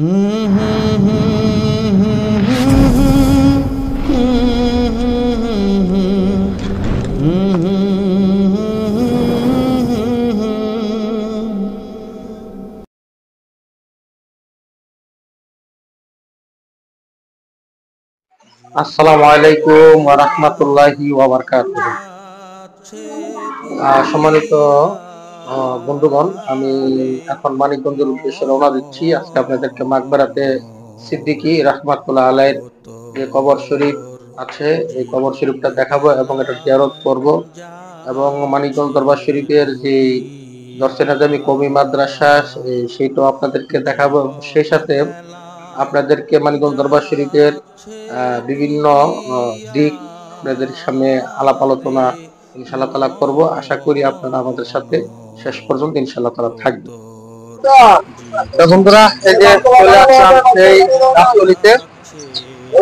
আসসালামু আলাইকুম ওয়া রাহমাতুল্লাহি ওয়া বারাকাতুহু। সম্মানিত বন্ধুগণ, আমি এখন মানিকগঞ্জের উদ্দেশ্যে রওনা দিচ্ছি। আজকে আপনাদেরকে মাকবারাতে সিদ্দিকী রাহমাতুল্লাহ আলাইহির যে কবর শরীফ আছে, এই কবর শরীফটা দেখাবো এবং এটা জিয়ারত করব এবং মানিকগঞ্জ দরবার শরীফের যে দরসে নাজামি কওমি মাদ্রাসা সেইটাও আপনাদেরকে দেখাবো। সেই সাথে আপনাদেরকে মানিকগঞ্জ দরবার শরীফের বিভিন্ন দিক আপনাদের সামনে আলাপ আলোচনা ইনশাআল্লাহ তাআলা করব। আশা করি আপনারা আমাদের সাথে শেষ পর্যন্ত ইনশাআল্লাহ তাআলা থাকবেন। তো বন্ধুরা, এই যে চলে আসলাম সেই গাবতলীতে,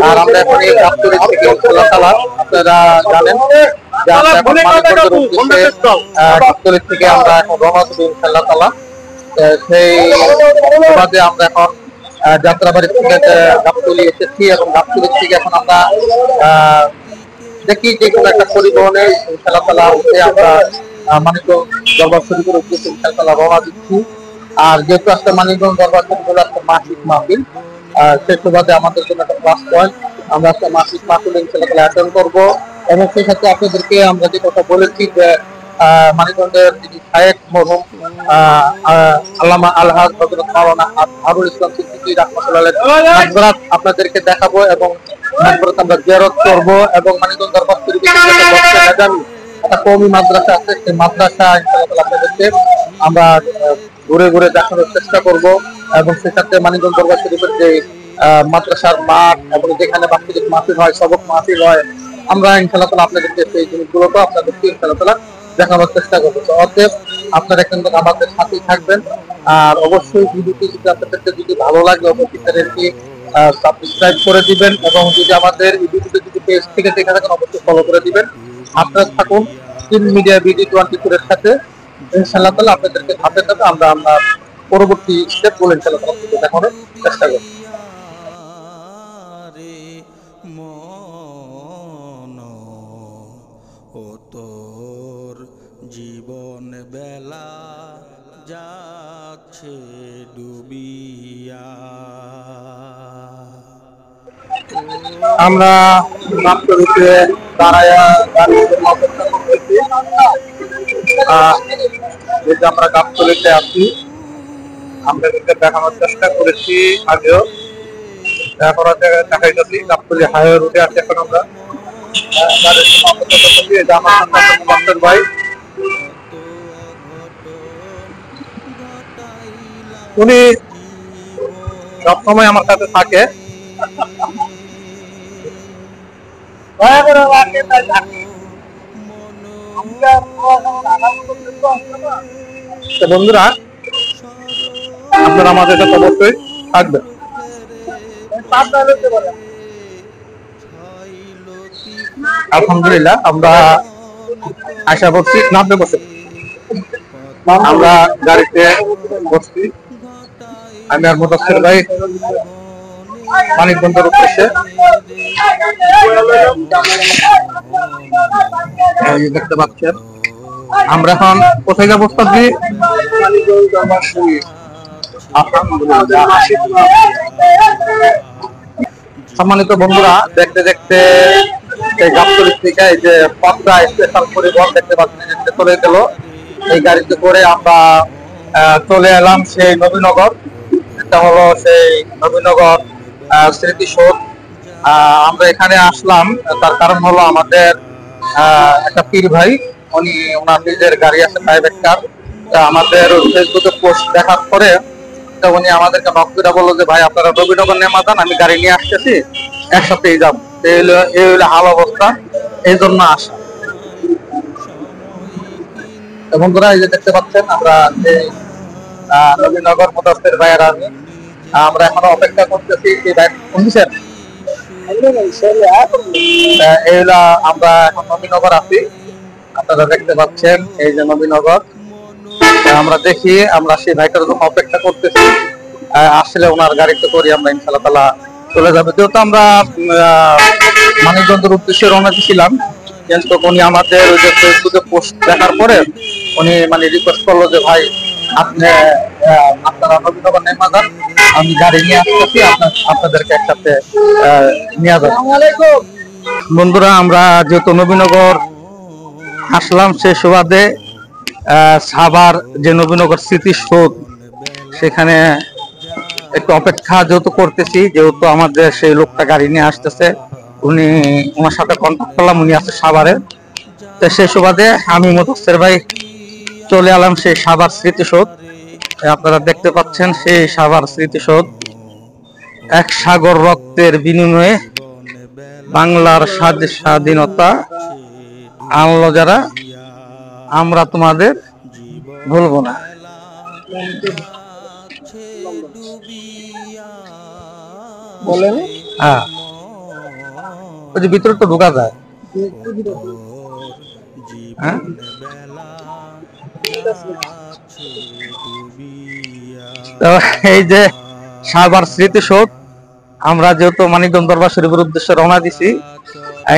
আর আমরা এখন এই গাবতলী থেকে ইনশাআল্লাহ তাআলা আপনারা জানেন যে আমরা এখন মানিকগঞ্জের উদ্দেশ্যে গাবতলী থেকে আমরা এখন রওনা দেব ইনশাআল্লাহ তাআলা। সেই সুবাদে আমরা এখন যাত্রাবাড়ি থেকে গাবতলী এসেছি এবং গাবতলী থেকে এখন আমরা দেখি যে কোনো একটা পরিবহনে ইনশাআল্লাহ তাআলা উঠে আমরা মানিকগঞ্জ দরবার শরীফের উদ্দেশ্যে ইনশাআল্লাহ তাআলা রওনা দিচ্ছি। আর যেহেতু আজকে মানিকগঞ্জ দরবার শরীফ হলো একটা মাসিক মাহফিল, সেই সুবাদে আমাদের জন্য একটা প্লাস পয়েন্ট। আমরা একটা মাসিক মাহফিল ইনশাআল্লাহ তাআলা অ্যাটেন্ড করবো এবং সেই সাথে আপনাদেরকে আমরা যে কথা বলেছি যে মানিকগঞ্জের যিনি শায়েখ মরহুম আল্লামা আলহাজ হযরত মাওলানা হারুল ইসলাম সিদ্দিকী রাহমাতুল্লাহ আলাইহি মাকবারাত আপনাদেরকে দেখাবো এবং মাকবারাত আমরা জিয়ারত করব এবং মানিকগঞ্জ দরবার শরীফের দরসে নাজামি একটা কওমি মাদ্রাসা আছে, সেই মাদ্রাসা ইনশাআল্লাহ তাআলা আপনাদেরকে আমরা ঘুরে ঘুরে দেখানোর চেষ্টা করব এবং সেই সাথে মানিকগঞ্জ দরবার শরীফের যে মাদ্রাসার মাঠ এবং যেখানে বাৎসরিক মাহফিল হয়, সবক মাহফিল হয়, আমরা ইনশাআল্লাহ তাআলা আপনাদেরকে সেই জিনিসগুলো তো আপনাদেরকে ইনশাআল্লাহ তাআলা দেখানোর চেষ্টা করবো। তো অতএব আপনারা কিন্তু আমাদের সাথেই থাকবেন। আর অবশ্যই ভিডিওটি যদি আপনাদেরকে যদি ভালো লাগে অবশ্যই চ্যানেলটি সাবস্ক্রাইব করে দিবেন এবং যদি আমাদের এই ভিডিওটি যদি পেজ থেকে দেখে থাকেন অবশ্যই ফলো করে দিবেন। আপনারা থাকুন টিম মিডিয়া বিডি 24 এর সাথে। ইনশাআল্লাহ তাআলা আপনাদেরকে ধাপে ধাপে আমরা পরবর্তী স্টেপগুলো ইনশাআল্লাহ তাআলা দেখানোর চেষ্টা করব। জীবন বেলা যাচ্ছে ডুবিয়া। আমরা গাবতলীতে দাঁড়ায়া অপেক্ষা করতেছি। আমরা গাবতলীতে আছি, আপনাদেরকে দেখানোর চেষ্টা করেছি আগেও, এখন দেখাইতেছি গাবতলী হাইওয়ে রুটে আছি এখন আমরা। আমার ভাই উনি সবসময় আমার সাথে থাকে। বন্ধুরা, আপনারা আমাদের সাথে অবশ্যই থাকবেন। আলহামদুলিল্লাহ আমরা আশা করছি নামতে বসে আমরা গাড়িতে বসছি। আমি আর মুদাসসির ভাই মানিকগঞ্জের উদ্দেশ্যে দেখতে পাচ্ছেন। আমরা এখন কোথায় যাবো? সম্মানিত বন্ধুরা, দেখতে দেখতে এই গাবতলী থেকে এই যে পদ্মা স্পেশাল পরিবহন দেখতে পাচ্ছেন চলে গেল। এই গাড়িতে করে আমরা চলে এলাম সেই নবীনগর। এটা হলো সেই নবীনগর স্মৃতিসৌধ। আমরা এখানে আসলাম তার কারণ হলো আমাদের একটা পীর ভাই, উনি ওনার নিজের গাড়ি আছে, প্রাইভেট কার। আমাদের ফেসবুকে পোস্ট দেখার পরে উনি আমাদেরকে নক করে বললো যে ভাই আপনারা নবীনগর নেমে যান, আমি গাড়ি নিয়ে আসতেছি, একসাথেই যাবো। এই হলো হাল অবস্থা, এই জন্য আসা। বন্ধুরা, এই যে দেখতে পাচ্ছেন আমরা নবীনগর মুদাসসির ভাইয়ের আমরা এখনো অপেক্ষা করতেছি যে ভাই শুনছেন। এই হলো আমরা এখন নবীনগর আছি, আপনারা দেখতে পাচ্ছেন এই যে নবীনগর। আমরা দেখি আমরা সেই ভাইটার জন্য অপেক্ষা করতেছি। আসলে ওনার গাড়িতে করে আমরা ইনশাআল্লাহ তাআলা চলে যাবো। যেহেতু আমরা মানিকগঞ্জের উদ্দেশ্যে রওনা দিয়েছিলাম, কিন্তু উনি আমাদের ওই যে ফেসবুকে পোস্ট দেখার পরে উনি মানে রিকোয়েস্ট করলো যে ভাই আপনি আপনারা নবীনগর নেমা যান, আমি গাড়ি নিয়ে আসতেছি, আপনাদেরকে একসাথে নিয়ে যাবো। বন্ধুরা, আমরা যেহেতু নবীনগর আসলাম, সে সুবাদে সাভার যে নবীনগর স্মৃতিসৌধ সেখানে একটু অপেক্ষা যেহেতু করতেছি, যেহেতু আমাদের সেই লোকটা গাড়ি নিয়ে আসতেছে, ওনার সাথে কন্ট্যাক্ট করলাম, উনি আছে সাভারে। তো সেই সুবাদে আমি মুদাসসির ভাই চলে এলাম সেই সাভার স্মৃতিসৌধ। আপনারা দেখতে পাচ্ছেন সেই সাভার স্মৃতিসৌধ। এক সাগর রক্তের বিনিময়ে বাংলার স্বাধীনতা আনলো যারা, আমরা তোমাদের ভুলবো না। বলেন, হ্যাঁ, ওই যে ভিতরে তো ঢোকা যায়। হ্যাঁ, এই যে সাভার স্মৃতিসৌধ, আমরা যেহেতু মানিকগঞ্জ দরবার শরীফের উদ্দেশ্যে রওনা দিছি,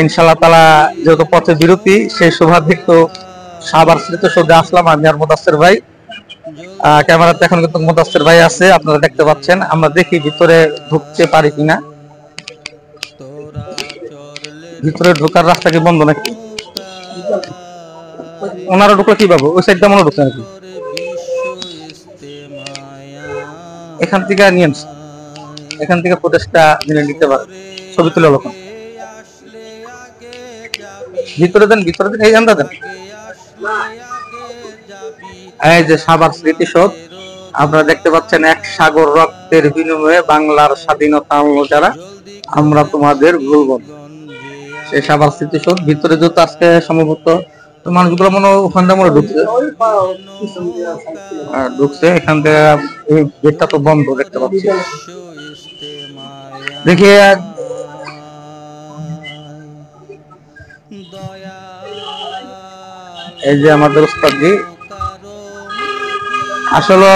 ইনশাআল্লাহ তাআলা যেহেতু পথে বিরতি, সেই সৌভাগ্যে তো সাভার স্মৃতিসৌধে আসলাম আমি আর মুদাসসির ভাই। ক্যামেরাতে এখন কিন্তু মুদাসসির ভাই আছে, আপনারা দেখতে পাচ্ছেন। আমরা দেখি ভিতরে ঢুকতে পারি কিনা। ভিতরে ঢোকার রাস্তা কি বন্ধ নাকি? ওনারা ঢুকলো কিভাবে? ওই সাইডটা মনে ঢুকছে নাকি? এখান থেকে নিয়ে এখান থেকে ফুটেজটা নিতে পারে, ছবি তুলে লোক ভিতরে দেন, ভিতরে দেন, এই জানতে দেন। এই যে সাভার স্মৃতিসৌধ, আপনারা দেখতে পাচ্ছেন, এক সাগর রক্তের বিনিময়ে বাংলার স্বাধীনতা আনলো যারা, আমরা তোমাদের ভুলবো না। সেই সাভার স্মৃতিসৌধ ভিতরে যত আজকে সম্ভবত মানুষগুলো মনে ওখান থেকে মনে ঢুকছে। এখান থেকে এই গেটটা তো বন্ধ দেখতে পাচ্ছি। দেখি এই যে আমাদের উস্তাদজি, আসলে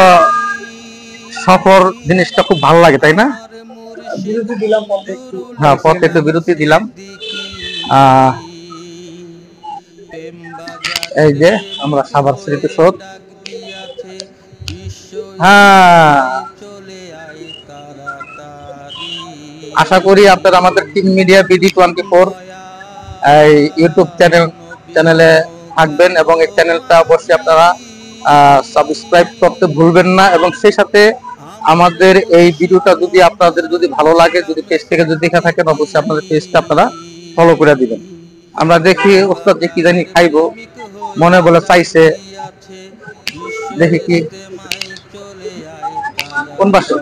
সফর জিনিসটা খুব ভালো লাগে, তাই না? হ্যাঁ, পথে একটু বিরতি দিলাম। এই যে আমরা সাভার স্মৃতিসৌধ, হ্যাঁ, আশা করি আপনারা আমাদের টিম মিডিয়া BD24 এই ইউটিউব চ্যানেলে থাকবেন এবং এই চ্যানেলটা অবশ্যই আপনারা সাবস্ক্রাইব করতে ভুলবেন না। এবং সেই সাথে আমাদের এই ভিডিওটা যদি আপনাদের যদি ভালো লাগে, যদি পেজ থেকে যদি দেখে থাকেন, অবশ্যই আপনাদের পেজটা আপনারা ফলো করে দিবেন। আমরা দেখি ওস্তাদ যে কি জানি খাইবো, মনে বলে চাইছে, দেখি কি কোন পাশে।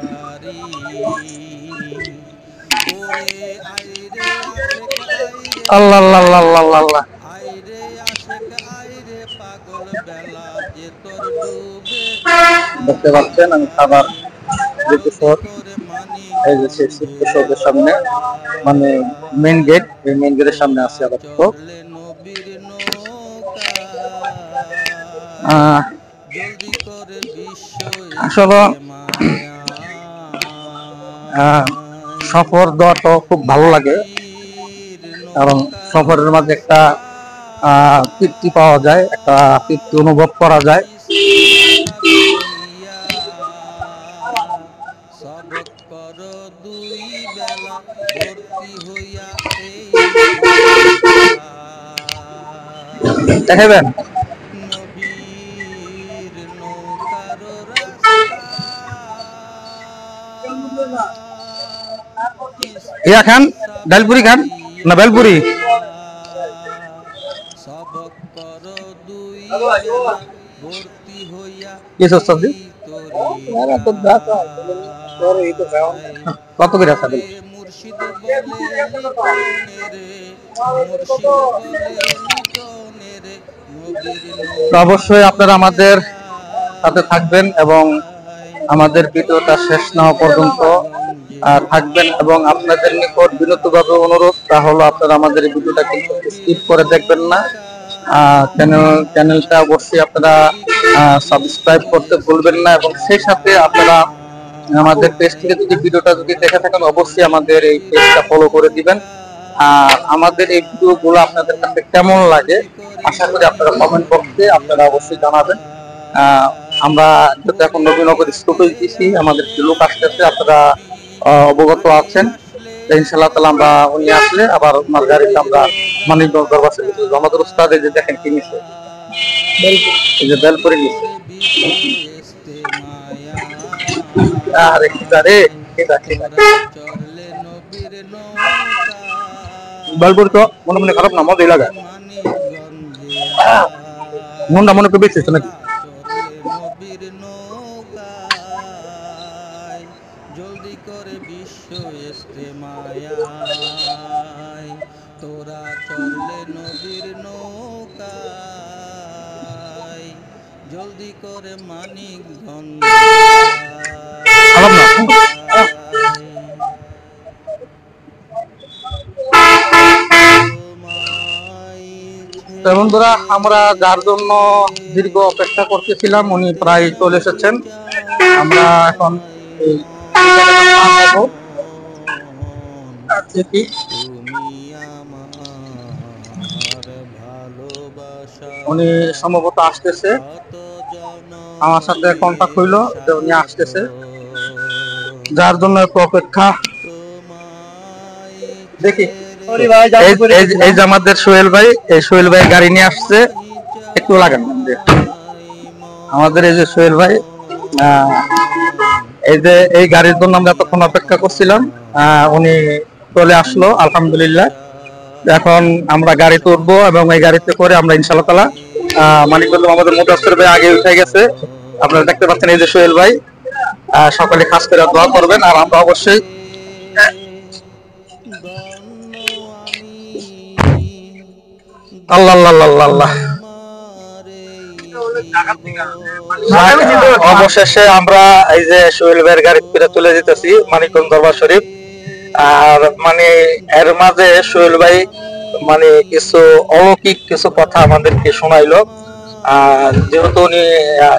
আল্লাহ আল্লাহ আল্লাহ আল্লাহ আল্লাহ, দেখতে পাচ্ছেন আমি খাবার এই যে স্মৃতিসৌধের সামনে, মানে মেইন গেট, এই মেইন গেটের সামনে আছে। আবার তো আসলে সফর দেওয়া তো খুব ভালো লাগে, কারণ সফরের মাঝে একটা তৃপ্তি পাওয়া যায়, একটা তৃপ্তি অনুভব করা যায়। দেখাবেন ইয়া খান, ডালপুরি খান না বেলপুরি? কত করে আছে? অবশ্যই আপনারা আমাদের সাথে থাকবেন এবং আমাদের ভিডিওটা শেষ না হওয়া পর্যন্ত থাকবেন। এবং আপনাদের নিকট বিনীতভাবে অনুরোধ, তা হলো আপনারা আমাদের এই ভিডিওটা কিন্তু স্কিপ করে দেখবেন না। চ্যানেলটা অবশ্যই আপনারা সাবস্ক্রাইব করতে ভুলবেন না এবং সেই সাথে আপনারা আমাদের পেজ থেকে যদি ভিডিওটা যদি দেখে থাকেন অবশ্যই আমাদের এই পেজটা ফলো করে দিবেন। আর আমাদের এই ভিডিওগুলো আপনাদের কাছে কেমন লাগে আশা করি আপনারা কমেন্ট বক্সে আপনারা অবশ্যই জানাবেন। আমরা যেহেতু এখন নবীনগর স্কুলে দিচ্ছি, আমাদের কিছু লোক আসতেছে, আপনারা অবগত আছেন। ইনশাআল্লাহ তাআলা আমরা উনি আসলে আবার ওনার গাড়িতে আমরা মানিকগঞ্জ দরবার শরীফ আমাদের উস্তাদ এই যে দেখেন কি নিছে, এই যে বেল করে নিছে। আরে কি দারে বেলপুর তো মনে মনে খারাপ না, মজাই লাগে। মনটা মনে করে বেশি নাকি জলদি করে বিশ্ব ইস্তেমায় তোরা চললে নবীর নৌকায় জলদি করে মানিকগঞ্জ খারাপ না। বন্ধুরা, আমরা যার জন্য দীর্ঘ অপেক্ষা করতেছিলাম উনি প্রায় চলে এসেছেন। আমরা এখন উনি সম্ভবত আসতেছে, আমার সাথে কন্ট্যাক্ট হইলো যে উনি আসতেছে, যার জন্য একটু অপেক্ষা। দেখি এই যে আমাদের সোহেল ভাই, এই সোহেল ভাই গাড়ি নিয়ে আসছে, একটু লাগান আমাদের এই যে সোহেল ভাই, এই যে এই গাড়ির জন্য আমরা এতক্ষণ অপেক্ষা করছিলাম, উনি চলে আসলো আলহামদুলিল্লাহ। এখন আমরা গাড়ি তুলবো এবং এই গাড়িতে করে আমরা ইনশাআল্লাহ তাআলা মানিকগঞ্জ আমাদের মুদাসসির ভাই আগে উঠে গেছে, আপনারা দেখতে পাচ্ছেন। এই যে সোহেল ভাই, সকলে খাস করে দোয়া করবেন। আর আমরা অবশ্যই আল্লাহ আল্লাহ আল্লাহ আল্লাহ অবশেষে আমরা এই যে সোহেল ভাইয়ের গাড়ি ফিরে চলে যেতেছি মানিকগঞ্জ দরবার শরীফ। আর মানে এর মাঝে সোহেল ভাই মানে কিছু অলৌকিক কিছু কথা আমাদেরকে শোনাইলো। যেহেতু উনি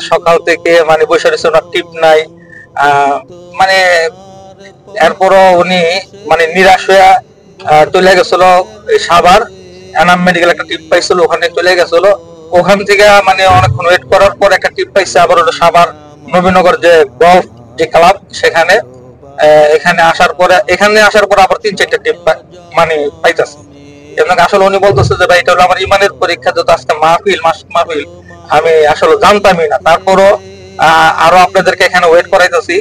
সকাল থেকে মানে বসে রয়েছে, ওনার টিপ নাই, মানে এরপরও উনি মানে নিরাশ হয়ে চলে গেছিল সাভার এনাম মেডিকেল একটা টিপ পাইছিল, ওখানে চলে গেছিল। ওখান থেকে মানে অনেকক্ষণ ওয়েট করার পর একটা টিপ পাইছে আবার হলো সাভার নবীনগর যে গলফ যে ক্লাব সেখানে। এখানে আসার পরে আবার 3-4টা টিপ মানে পাইতেছে। এবং আসলে উনি বলতেছে যে ভাই এটা হলো আমার ইমানের পরীক্ষা, যত আজকে মাহফিল মাহফিল আমি আসলে জানতামই না, তারপরও আরো আপনাদেরকে এখানে ওয়েট করাইতেছি।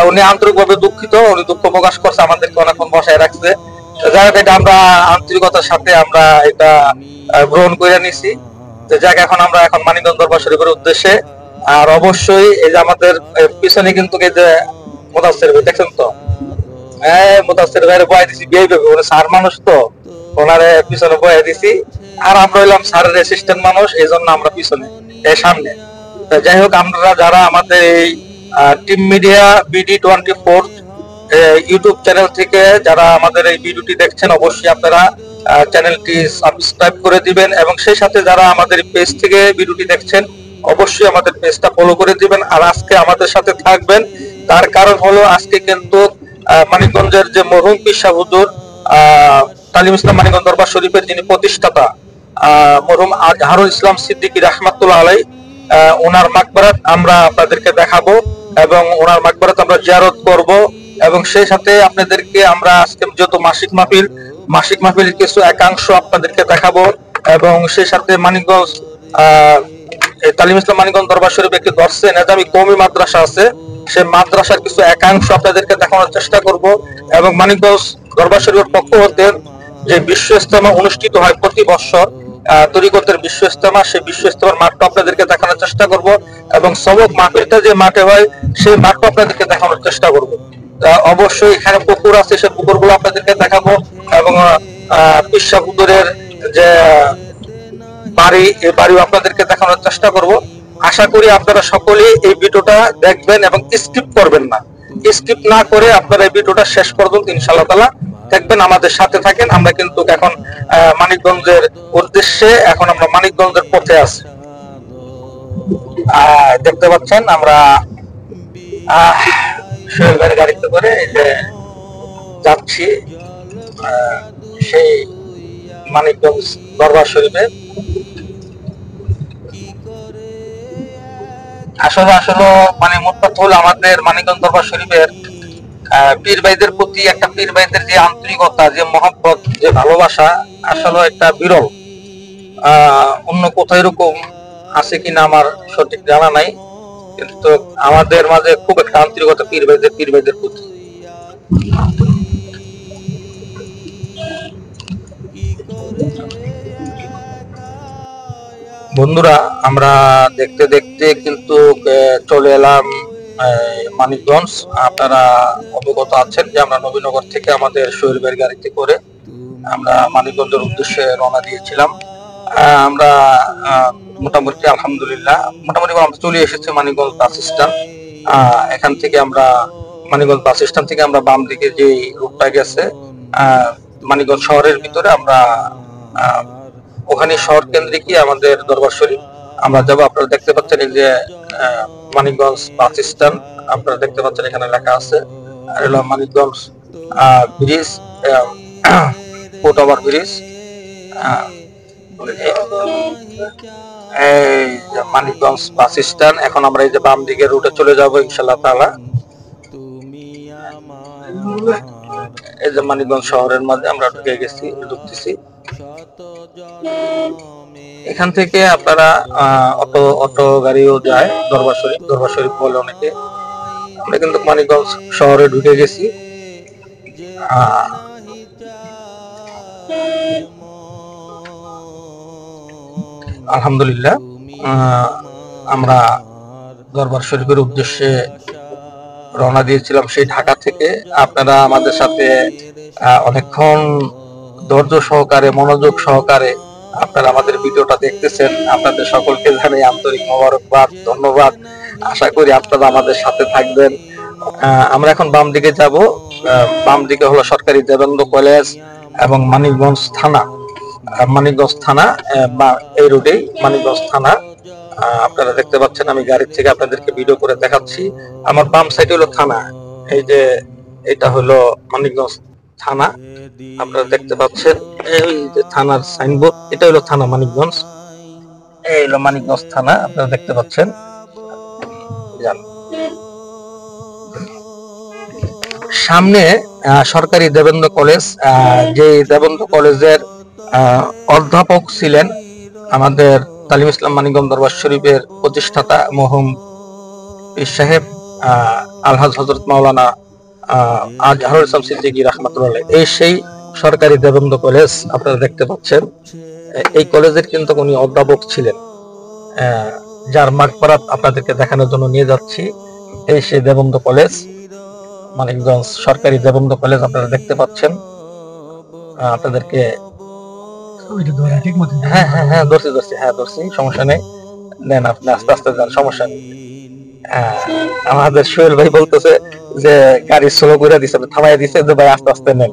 উনি আন্তরিকভাবে দুঃখিত, উনি দুঃখ প্রকাশ করছে, আমাদেরকে অনেকক্ষণ বসায় রাখছে। যাই হোক, এটা আমরা আন্তরিকতার সাথে আমরা এটা গ্রহণ করে নিছি। যাক, এখন আমরা মানিকগঞ্জ দরবার শরীফের উদ্দেশ্যে। আর অবশ্যই এই যে আমাদের পিছনে কিন্তু এই যে মুদাসসির ভাই দেখছেন তো, মুদাসসির ভাইয়ের বয়াই দিছি বিয়ে হবে, উনি স্যার মানুষ তো ওনারে পিছনে বয়াই দিছি। আর আমরা হইলাম স্যারের অ্যাসিস্ট্যান্ট মানুষ, এই জন্য আমরা পিছনে সামনে। যাই হোক, আমরা যারা আমাদের এই team media BD24 YouTube channel থেকে যারা আমাদের এই ভিডিওটি দেখছেন, অবশ্যই আপনারা চ্যানেলটি সাবস্ক্রাইব করে দিবেন এবং সেই সাথে যারা আমাদের পেজ থেকে ভিডিওটি দেখছেন অবশ্যই আমাদের পেজটা ফলো করে দিবেন। আর আজকে আমাদের সাথে থাকবেন, তার কারণ হলো আজকে কিন্তু মানিকগঞ্জের যে মরহুম পীর সাহেব হুজুর তালিম ইসলাম মানিকগঞ্জ দরবার শরীফের যিনি প্রতিষ্ঠাতা মরহুম আজহারুল ইসলাম সিদ্দিকী রাহমাতুল্লাহ আলাইহি, ওনার মাকবারাত আমরা আপনাদেরকে দেখাবো এবং ওনার মাকবারাত আমরা জিয়ারত করব। এবং সেই সাথে আপনাদেরকে আমরা আজকে যত মাসিক মাহফিলের কিছু একাংশ আপনাদেরকে দেখাবো। এবং সেই সাথে মানিকগঞ্জ তালিম ইসলাম মানিকগঞ্জ দরবার শরীফে একটি দরসে নেজামি কওমি মাদ্রাসা আছে, সেই মাদ্রাসার কিছু একাংশ আপনাদেরকে দেখানোর চেষ্টা করব। এবং মানিকগঞ্জ দরবার শরীফের পক্ষ হতে যে বিশ্ব ইজতেমা অনুষ্ঠিত হয় প্রতি বছর, তরিকতের বিশ্ব ইজতেমা, সেই বিশ্ব ইজতেমার মাঠটা আপনাদেরকে দেখানোর চেষ্টা করব। এবং সবক মাহফিলটা যে মাঠে হয় সেই মাঠটা আপনাদেরকে দেখানোর চেষ্টা করব। অবশ্যই এখানে পুকুর আছে, সেই পুকুরগুলো আপনাদেরকে দেখাবো। এবং পীর সাহেব হুজুরের যে বাড়ি, এই বাড়িও আপনাদেরকে দেখানোর চেষ্টা করব। আশা করি আপনারা সকলেই এই ভিডিওটা দেখবেন এবং স্কিপ করবেন না। স্কিপ না করে আপনারা এই ভিডিওটা শেষ পর্যন্ত ইনশাআল্লাহ তাআলা দেখবেন, আমাদের সাথে থাকেন। আমরা কিন্তু এখন মানিকগঞ্জের উদ্দেশ্যে আমরা মানিকগঞ্জের পথে আছি। দেখতে পাচ্ছেন আমরা সোহেল ভাইয়ের গাড়িতে করে এই যে যাচ্ছি সেই মানিকগঞ্জ দরবার শরীফে। আসলে আসলে মানে মোট কথা হলো আমাদের মানিকগঞ্জ দরবার শরীফের পীর ভাইদের প্রতি একটা পীর ভাইদের যে আন্তরিকতা, যে মহব্বত, যে ভালোবাসা আসলে একটা বিরল। অন্য কোথাও এরকম আছে কিনা আমার সঠিক জানা নাই, কিন্তু আমাদের মাঝে খুব একটা আন্তরিকতা পীর ভাইদের প্রতি। বন্ধুরা, আমরা দেখতে দেখতে কিন্তু চলে এলাম মানিকগঞ্জ। আপনারা অবগত আছেন যে আমরা নবীনগর থেকে আমাদের সোহেল ভাইয়ের গাড়িতে করে আমরা মানিকগঞ্জের উদ্দেশ্যে রওনা দিয়েছিলাম। আমরা মোটামুটি আলহামদুলিল্লাহ আমরা চলে এসেছি মানিকগঞ্জ বাস স্ট্যান্ড। এখান থেকে আমরা মানিকগঞ্জ বাস স্ট্যান্ড থেকে আমরা বাম দিকে যে রুটটা গেছে মানিকগঞ্জ শহরের ভিতরে, আমরা ওখানে শহর কেন্দ্রিকই আমাদের দরবার শরীফ আমরা যাবো। আপনারা দেখতে পাচ্ছেন এই যে মানিকগঞ্জ বাস স্ট্যান্ড, আপনারা দেখতে পাচ্ছেন এখানে লেখা আছে। আর হলো Manikganj bridge, foot over bridge. এই মানিকগঞ্জ বাস স্ট্যান্ড। এখন আমরা এই যে বাম দিকের রুটে চলে যাবো ইনশাআল্লাহ তাআলা। এই যে মানিকগঞ্জ শহরের মধ্যে আমরা ঢুকতেছি। এখান থেকে আপনারা অটো গাড়িও যায় দরবার শরীফ বলে অনেকে। আমরা কিন্তু মানিকগঞ্জ শহরে ঢুকে গেছি। আলহামদুলিল্লাহ আমরা দরবার শরীফের উদ্দেশ্যে রওনা দিয়েছিলাম সেই ঢাকা থেকে। আপনারা আমাদের সাথে অনেকক্ষণ ধৈর্য সহকারে, মনোযোগ সহকারে আপনারা আমাদের ভিডিওটা দেখতেছেন। আপনাদের সকলকে জানাই আন্তরিক মোবারকবাদ, ধন্যবাদ। আশা করি আপনারা আমাদের সাথে থাকবেন। আমরা এখন বাম দিকে যাব। বাম দিকে হলো সরকারি দেবেন্দ্র কলেজ এবং মানিকগঞ্জ থানা বা এই রোডেই মানিকগঞ্জ থানা। আপনারা দেখতে পাচ্ছেন, আমি গাড়ি থেকে আপনাদেরকে ভিডিও করে দেখাচ্ছি। আমার বাম সাইডে হলো থানা, এই যে এটা হলো মানিকগঞ্জ থানা। আপনারা দেখতে পাচ্ছেন এই যে থানার সাইনবোর্ড, এটা হলো থানা মানিকগঞ্জ। এই হলো মানিকগঞ্জ থানা, আপনারা দেখতে পাচ্ছেন। সামনে সরকারি দেবেন্দ্র কলেজ, যে দেবেন্দ্র কলেজের অধ্যাপক ছিলেন আমাদের তালিম ইসলাম মানিকগঞ্জ দরবার শরীফের প্রতিষ্ঠাতা মরহুম পীর সাহেব আলহাজ হযরত মাওলানা আজহারুল ইসলাম সিদ্দিকী রাহমাতুল্লাহ। এই সেই সরকারি দেবেন্দ্র কলেজ আপনারা দেখতে পাচ্ছেন। এই কলেজের কিন্তু উনি অধ্যাপক ছিলেন, যার মাগফিরাত আপনাদেরকে দেখানোর জন্য নিয়ে যাচ্ছি। এই সেই দেবেন্দ্র কলেজ, মানিকগঞ্জ সরকারি দেবেন্দ্র কলেজ আপনারা দেখতে পাচ্ছেন। আপনাদেরকে ধরছি, সমস্যা নেই, নেন আপনি আস্তে আস্তে যান, সমস্যা নেই। আমাদের সোহেল ভাই বলতেছে যে গাড়ি স্লো করে দিচ্ছে, থামাই দিচ্ছে যে ভাই আস্তে আস্তে নেন।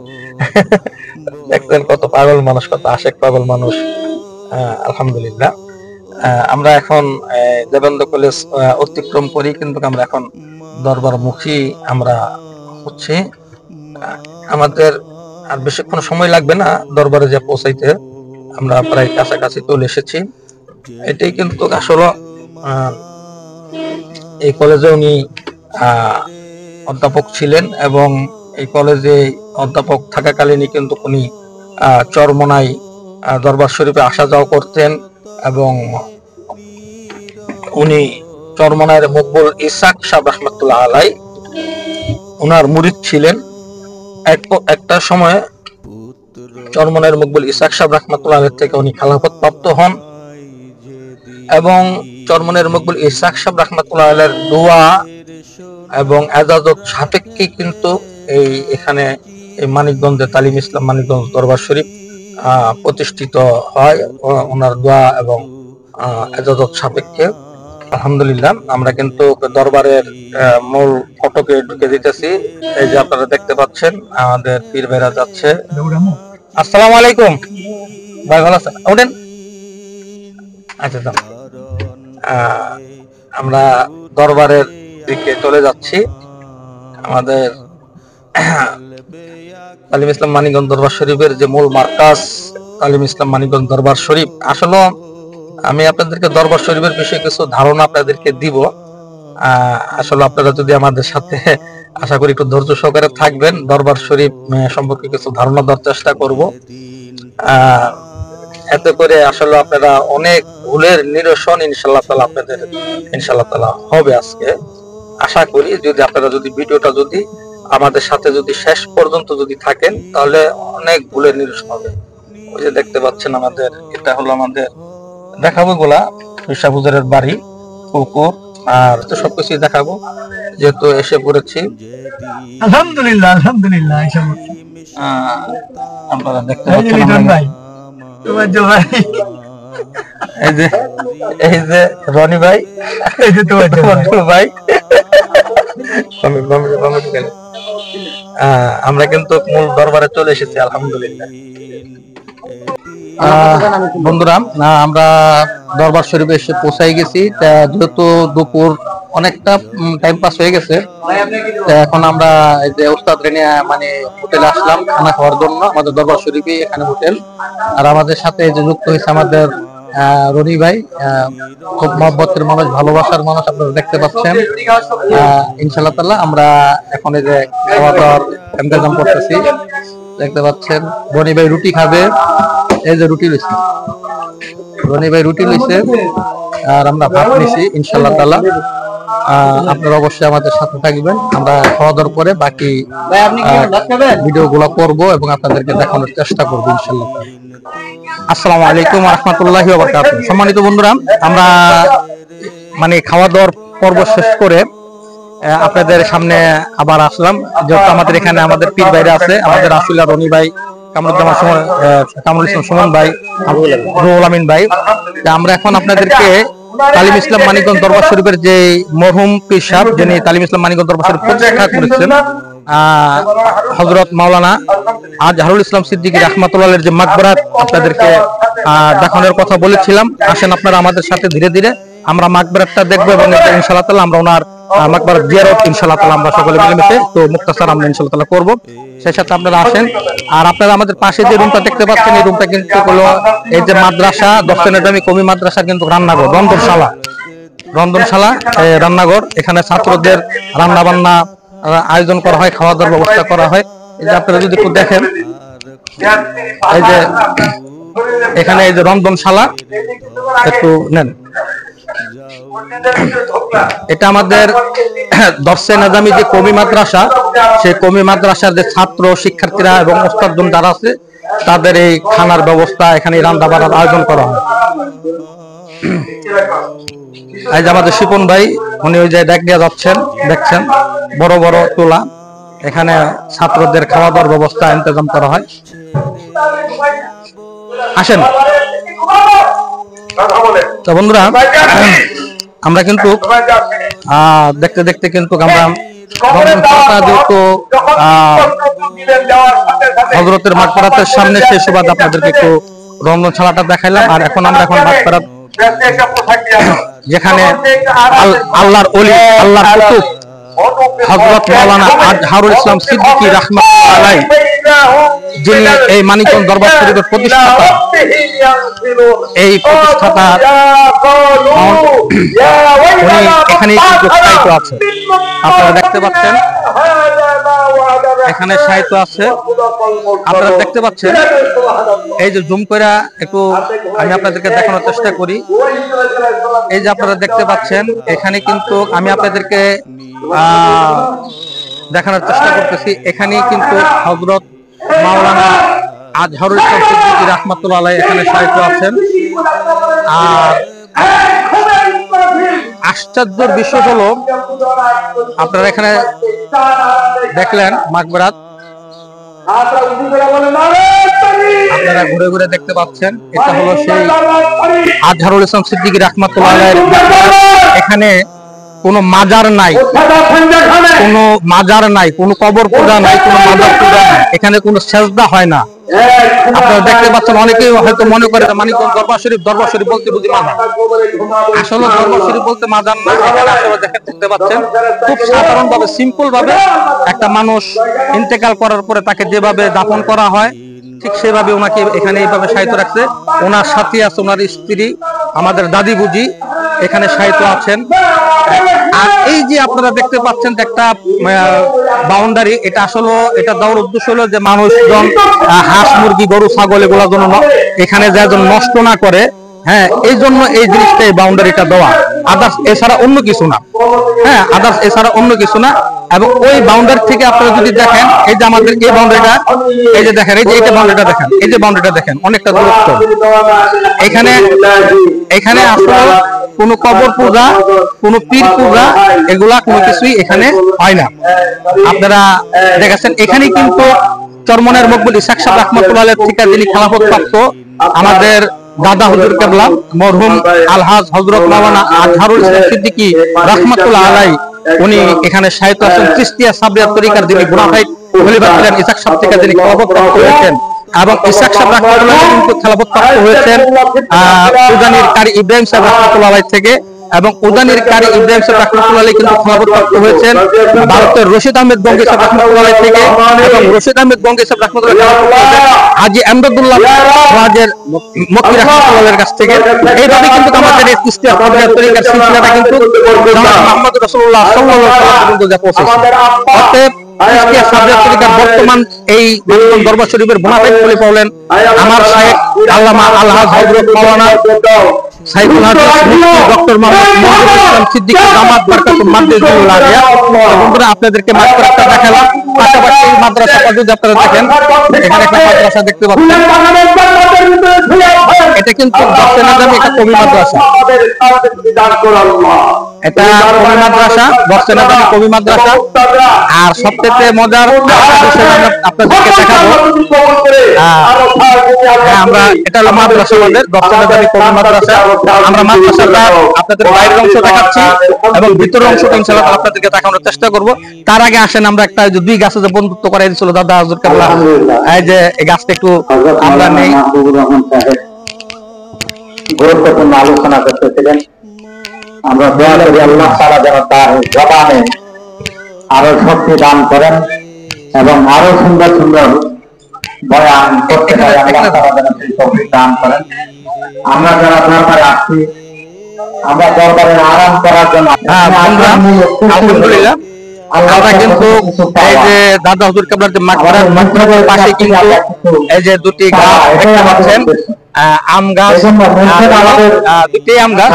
দেখছেন কত পাগল মানুষ, কত আশেক পাগল মানুষ। আলহামদুলিল্লাহ আমরা এখন দেবেন্দ্র কলেজ অতিক্রম করি, কিন্তু আমরা এখন দরবার মুখী আমরা হচ্ছে। আমাদের আর বেশিক্ষণ সময় লাগবে না দরবারে যে পৌঁছাইতে, আমরা প্রায় কাছাকাছি চলে এসেছি। এটাই কিন্তু আসলে এই কলেজে উনি অধ্যাপক ছিলেন, এবং এই কলেজে অধ্যাপক থাকাকালীনই কিন্তু উনি চরমোনাই দরবার শরীফে আসা যাওয়া করতেন, এবং উনি চরমোনাইয়ের মকবুল ইসাক সাহেব রাহমাতুল্লাহ আলাই ওনার মুরিদ ছিলেন। একটা সময় চরমোনাইয়ের মকবুল ইসাক সাহেব রাহমাতুল্লাহ আলাইহি থেকে উনি খেলাফত প্রাপ্ত হন, এবং চরমোনাইয়ের মকবুল ইসাক সাহেব রাহমাতুল্লাহ আলাইহির দোয়া এবং এজাজত সাপেক্ষে কিন্তু এখানে মানিকগঞ্জে তালিম ইসলাম মানিকগঞ্জ দরবার শরীফ প্রতিষ্ঠিত হয় ওনার দোয়া এবং এজাজত সাপেক্ষে। আলহামদুলিল্লাহ আমরা কিন্তু দরবারের মূল ফটকে ঢুকে দিতেছি। এই যে আপনারা দেখতে পাচ্ছেন আমাদের পীর ভাইরা যাচ্ছে। আসসালামু আলাইকুম ভাই, ভালো আছেন? ওঠেন। আচ্ছা, আমরা দরবারের দিকে চলে যাচ্ছি। আমাদের তালিম ইসলাম মানিকগঞ্জ দরবার শরীফের যে মূল মার্কাজ তালিম ইসলাম মানিকগঞ্জ দরবার শরীফ। আসলে আমি আপনাদেরকে দরবার শরীফের বিষয়ে কিছু ধারণা আপনাদেরকে দিব। আসলে আপনারা যদি আমাদের সাথে আশা করি একটু ধৈর্য সহকারে থাকবেন, দরবার শরীফ সম্পর্কে কিছু ধারণা দেওয়ার চেষ্টা করব। এতে করে আসলে আপনারা অনেক ভুলের নিরসন ইনশাআল্লাহ তাআলা আপনাদের ইনশাআল্লাহ তাআলা হবে আজকে। আশা করি যদি আপনারা যদি ভিডিওটা যদি আমাদের সাথে যদি শেষ পর্যন্ত যদি থাকেন তাহলে অনেক ভুলের নিরসন হবে। ওই যে দেখতে পাচ্ছেন আমাদের, এটা হলো আমাদের দেখাবো গোলা হুজারের বাড়ি, পুকুর, আর তো সবকিছু দেখাবো যেহেতু এসে পড়েছি। আলহামদুলিল্লাহ আলহামদুলিল্লাহ। আপনারা দেখতে পাচ্ছেন এই যে রনি ভাই, এই যে তোমার ভাই। আমরা কিন্তু মূল দরবারে চলে এসেছি আলহামদুলিল্লাহ। বন্ধুরা, আমরা দরবার শরীফে এসে পৌঁছাই গেছি। যেহেতু দুপুর অনেকটা টাইম পাস হয়ে গেছে, এখন আমরা এই যে উস্তাদ রেনিয়া মানে হোটেলে আসলাম খানা খাওয়ার জন্য। আমাদের দরবার শরীফে এখানে হোটেল, আর আমাদের সাথে যে যুক্ত হয়েছে আমাদের রনি ভাই, খুব মহব্বতের মানুষ, ভালোবাসার মানুষ, আপনারা দেখতে পাচ্ছেন। ইনশাআল্লাহ তাআলা আমরা এখন এই যে খাওয়া দাওয়ার ইন্তজাম করতেছি, দেখতে পাচ্ছেন। রনি ভাই রুটি খাবে, এই যে রুটি লইছে, রনি ভাই রুটি লইছে, আর আমরা ভাত নিছি ইনশাআল্লাহ তাআলা। আপনারা অবশ্যই আমাদের সাথে থাকবেন। আমরা খাওয়া দাওয়ার পরে বাকি ভিডিওগুলো করব এবং আপনাদেরকে দেখানোর চেষ্টা করব ইনশাআল্লাহ। আসসালামু আলাইকুম ওয়া রাহমাতুল্লাহি ওয়া বারাকাতুহু। সম্মানিত বন্ধুরা, আমরা মানে খাওয়া দাওয়ার পর্ব শেষ করে আপনাদের সামনে আবার আসলাম। যেহেতু আমাদের এখানে আমাদের পীর ভাইরা আছে, আমাদের রাসূলুল্লাহ রনি ভাই, কামরুল ইসলাম সুমন ভাই, রুহুল আমিন ভাই। আমরা এখন আপনাদেরকে তালিম ইসলাম মানিকগঞ্জ দরবার শরীফের যে মরহুম পীর সাহেব, যিনি তালিম ইসলাম মানিকগঞ্জ দরবার শরীফ প্রতিষ্ঠা করেছেন, হযরত মাওলানা আজহারুল ইসলাম সিদ্দিকী রাহমাতুল্লাহের যে মাকবারাত আপনাদেরকে দেখানোর কথা বলেছিলাম। আসেন আপনারা আমাদের সাথে ধীরে ধীরে আমরা মাকবারাতটা দেখবো এবং ইনশাআল্লাহ তাআলা আমরা ওনার মাকবারাত জিয়ারত ইনশাআল্লাহ তাআলা আমরা সকলে মিলেমিশে তো মুক্তাসার আমরা ইনশাআল্লাহ তাআলা করব। সেই সাথে আপনারা আসেন। আর আপনারা আমাদের পাশে যে রুমটা দেখতে পাচ্ছেন, এই রুমটা কিন্তু হলো এই যে মাদ্রাসা দশটা নিজামী কওমি মাদ্রাসা কিন্তু রান্নাঘর, রন্ধনশালা, রান্নাঘর। এখানে ছাত্রদের রান্না বান্না আয়োজন করা হয়, খাওয়া দাওয়ার ব্যবস্থা করা হয়। এই যে আপনারা যদি একটু দেখেন, এই যে এখানে এই যে রন্ধনশালা, একটু নেন। এটা আমাদের দর্শে নিজামী যে কওমি মাদ্রাসা, সেই কওমি মাদ্রাসার যে ছাত্র শিক্ষার্থীরা এবং ওস্তাদগণ যারা আছে তাদের এই খানার ব্যবস্থা, এখানে রান্না বান্নার আয়োজন করা হয়। এই যে আমাদের শিপন ভাই, উনি ওই যে দেখ দিয়ে যাচ্ছেন, দেখছেন বড় বড় তোলা, এখানে ছাত্রদের খাওয়া দাওয়ার ব্যবস্থা ইন্তজাম করা হয়। আসেন। তো বন্ধুরা, আমরা কিন্তু দেখতে দেখতে কিন্তু আমরা যেহেতু হযরতের মাকবারাতের সামনে, সেই সুবাদে আপনাদেরকে একটু রন্ধনশালাটা দেখাইলাম। আর এখন আমরা মাকবারাত, যেখানে আল্লাহর ওলি, আল্লাহর কুতুব হযরত মাওলানা আজহারুল ইসলাম সিদ্দিকী রাহমাতুল্লাহ আলাইহি, যিনি এই মানিকগঞ্জ দরবার শরীফের প্রতিষ্ঠাতা, এই প্রতিষ্ঠাতা উনি এখানে সাহিত্য আছে, আপনারা দেখতে পাচ্ছেন, এখানে সাহিত্য আছে, আপনারা দেখতে পাচ্ছেন। এই যে জুম করে একটু আমি আপনাদেরকে দেখানোর চেষ্টা করি। এই যে আপনারা দেখতে পাচ্ছেন, এখানে কিন্তু আমি আপনাদেরকে দেখানোর চেষ্টা করতেছি। এখানে কিন্তু হযরত মাওলানা আজহারুল ইসলাম সিদ্দিকী রাহমাতুল্লাহ আলাইহি এখানে সাহিত্য আছেন। আর আশ্চর্যের বিষয় হলো, আপনারা এখানে দেখলেন মাকবারাত, আপনারা ঘুরে ঘুরে দেখতে পাচ্ছেন, এটা হলো সেই আজহারুল ইসলাম সিদ্দিকী রাহমাতুল্লাহ আলাইহির। এখানে কোনো মাজার নাই, কোনো মাজার নাই, কোনো কবর পূজা নাই, কোনো মাজার পূজা নাই, এখানে কোনো সেজদা হয় না। আপনারা দেখতে পাচ্ছেন, অনেকেই হয়তো মনে করে মানিকগঞ্জ দরবার শরীফ বলতে বুঝি মাজার। আসলে দরবার শরীফ বলতে মাজার না। এখানে আপনারা দেখতে পাচ্ছেন খুব সাধারণ ভাবে, সিম্পল ভাবে একটা মানুষ ইন্তেকাল করার পরে তাকে যেভাবে দাফন করা হয় ঠিক সেভাবে ওনাকে এখানে এইভাবে সাহিত্য রাখছে। ওনার সাথে আছে ওনার স্ত্রী, আমাদের দাদি বুঝি এখানে সাহিত্য আছেন। আর এই যে আপনারা দেখতে পাচ্ছেন একটা বাউন্ডারি, এটা আসলে এটা দেওয়ার উদ্দেশ্য হলো যে মানুষজন হাঁস মুরগি গরু ছাগল এগুলো যেন এখানে যা যেন নষ্ট না করে, হ্যাঁ, এই জন্য এই জিনিসটা, এই বাউন্ডারিটা দেওয়া। আদার্স এছাড়া অন্য কিছু না, হ্যাঁ, আদার্স এছাড়া অন্য কিছু না। এবং ওই বাউন্ডারি থেকে আপনারা যদি দেখেন, এই যে আমাদের এই বাউন্ডারিটা, এই যে দেখেন, এই যে এইটা বাউন্ডারিটা দেখেন, এই যে বাউন্ডারিটা দেখেন, অনেকটা দূরত্ব। এখানে আসলে কোনো কবর পূজা, কোনো পীর পূজা এগুলা কোনো কিছুই এখানে হয় না। আপনারা দেখেছেন এখানে কিন্তু চরমনের মকবুল ইসহাক সাহেব রাহমাতুল্লাহ আলাইহি থেকে যিনি খেলাফত প্রাপ্ত আমাদের দাদা হুজুর কেবলা মরহুম আলহাজ হযরত মাওলানা আজহারুল ইসলাম সিদ্দিকী রাহমাতুল্লাহ আলাইহি, উনি এখানে সাহিত্য আছেন। চিশতিয়া সাবরিয়া তরিকার যিনি বোনাফাইড খলিফা ছিলেন ইসহাক সাহেব থেকে যিনি খেলাফত প্রাপ্ত হয়েছেন, এবং ইসহাক সাহেব রাহমাতুল্লাহ আলাইহি কিন্তু খেলাফত প্রাপ্ত হয়েছেন উজানির কারি ইব্রাহিম সাহেব রাহমাতুল্লাহ আলাইহি থেকে, এবং উজানির কারি ইব্রাহিম সাহেব রাহমাতুল্লাহ আলাইহি কিন্তু খেলাফত প্রাপ্ত হয়েছেন ভারতের রশিদ আহমেদ গঙ্গী সাহেব রাহমাতুল্লাহ আলাইহি থেকে, এবং রশিদ আহমেদ গঙ্গী সাহেব রাহমাতুল্লাহ আলাইহি হাজী আমদাদুল্লাহ রাজের মক্কি রাহমাতুল্লাহ আলাইহির কাছ থেকে। এইভাবে কিন্তু আমাদের এই চিশতিয়া সাবরিয়া তরিকার সিলসিলাটা কিন্তু মুহাম্মদ রাসূলুল্লাহ সাল্লাল্লাহু আলাইহি ওয়াসাল্লাম পর্যন্ত যা পৌঁছেছে। অতএব চিশতিয়া সাবরিয়া তরিকার বর্তমান এই মানিকগঞ্জ দরবার শরীফের বোনাফাইড খলিফা হলেন আমার শায়েখ আল্লামা আলহাজ হযরত মাওলানা সাইফুল হাদিস মুফতি ডক্টর মোহাম্মদ মহিউদ্দিন ইসলাম সিদ্দিকী দামাত বারকাতুল মাদ্রাসাতুল আলিয়া। বন্ধুরা, আপনাদেরকে মাদ্রাসা দেখালাম, পাশাপাশি এই মাদ্রাসাটা যদি আপনারা দেখেন, এখানে একটা মাদ্রাসা দেখতে পাচ্ছেন, এটা কিন্তু দর্শে নাজামি, এটা কবি মাদ্রাসা, এটা কবি মাদ্রাসা, দর্শে নাজামি কবি মাদ্রাসা। আর সবচেয়ে মজার আপনাদেরকে দেখাবো, আমরা এটা হলো মাদ্রাসা, আমাদের দর্শে নাজামি কবি মাদ্রাসা। আমরা মাদ্রাসাটা আপনাদের বাইরের অংশ দেখাচ্ছি এবং ভিতরের অংশটা ইনশাআল্লাহ আপনাদেরকে দেখানোর চেষ্টা করব। তার আগে আসেন আমরা একটা দুই গাছে যে বন্ধুত্ব করাই দিয়েছিল দাদা হুজুর কেবলা, এই যে এই গাছটা একটু আমরা নেই। গুরুত্বপূর্ণ আলোচনা করতেছিলেন, আমরা দোয়া করি আল্লাহ তাআলা যেন তার জবানে আরো শক্তি দান করেন এবং আরো সুন্দর সুন্দর বয়ান করতে পারে, আল্লাহ তাআলা যেন সেই শক্তি দান করেন। আমরা যারা দরবারে আসছি, আমরা দরবারে আরাম করার জন্য, আলহামদুলিল্লাহ আমরা কিন্তু এই যে দাদা হুজুর কেবলার যে মাকবারার পাশে কিন্তু এই যে দুটি গাছ দেখতে পাচ্ছেন, আম গাছ, দুটি আম গাছ,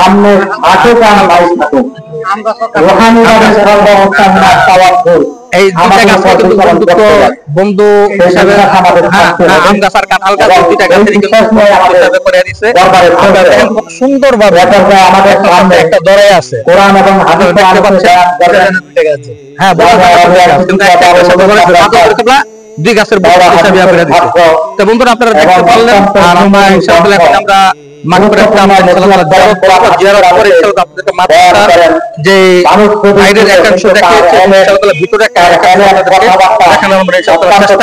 এই দুইটা গাছ কিন্তু বন্ধুত্ব বন্ধু হিসাবে আম গাছ আর কাঁঠাল গাছ দুইটা গাছের হিসাবে করে দিচ্ছে। খুব সুন্দর ভাবে আমাদের একটা দরে আছে, কোরআন এবং হাদিস দেখতে পাচ্ছেন, হ্যাঁ দুই গাছের হিসাবে তো বন্ধুরা আপনারা দেখতে পারলেন। আর আমরা ইনশাআল্লাহ এখন আমরা যে বাইরের একাংশ দেখিয়েছে, ভিতরে অবশ্যই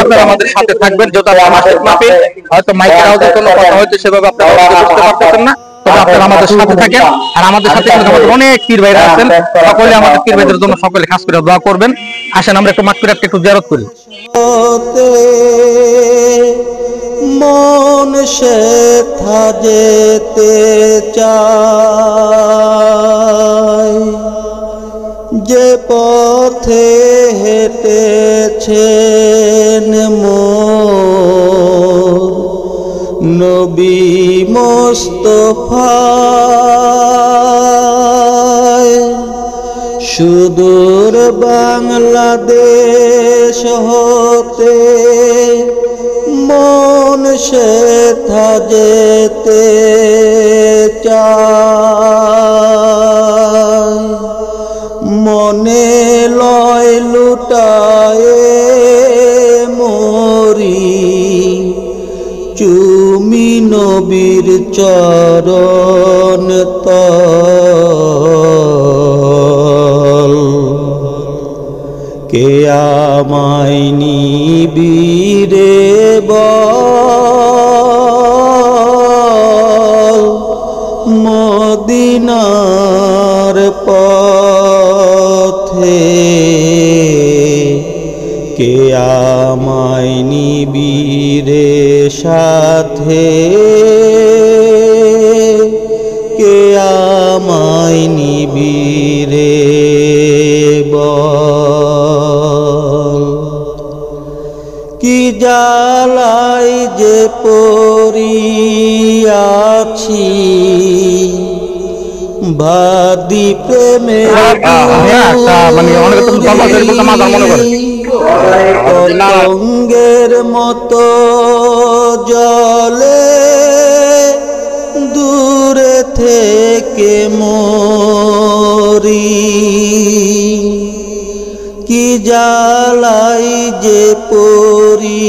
আপনারা আমাদের সাথে থাকবেন, যত মাসিক মাপে হয়তো মাইকের আওয়াজের কোনো কথা হয়তো সেভাবে আপনারা বুঝতে পারতেছেন না, তবে আপনারা আমাদের সাথে থাকেন। আর আমাদের সাথে আমাদের অনেক পীর ভাইরা আছেন, সকলে আমাদের পীর ভাইদের জন্য সকলে খাস করে দোয়া করবেন। আসেন আমরা একটু মাকফিরাতকে একটু জিয়ারত করি। মন সেথা যেতে চায়, যে পথে হেঁটেছেন মোর নবী মুস্তাফা, সুদূর বাংলাদেশ হতে মন সেথা যেতে চায়, মনে লয় লুটায় মরি চুমি নবীর চরণ তল। আমায় নিবিরে বল মদিনার পথে কে আমায় নিবিরে সাথে কে আমায় নিবিরে বল কি জ্বালাই যে পড়িয়াছি বাদি প্রেমের পতঙ্গের মতো জলে দূরে থেকে মরি কি জ্বালাই যে পড়িয়াছি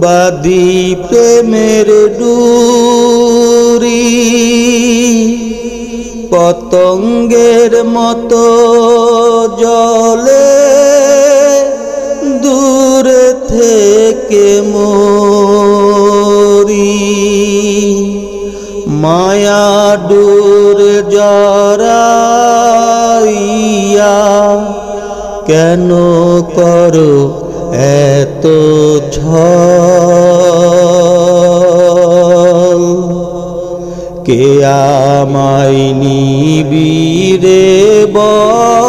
বাদি প্রেমের ডুরি পতঙ্গের মতো জলে দূরে থেকে মরি মায়া ডুর জড়াইয়া কেন করো এত ছল কে আমায় নিবিরে বল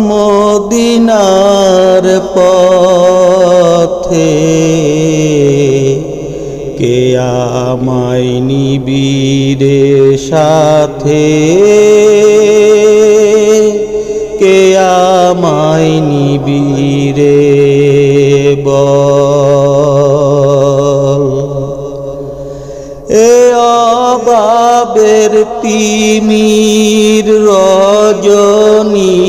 মদিনার পথে কে আমায় নিবিরে সাথে কে আমায় নিবিরে বল এ অবাবের তিমির রজনী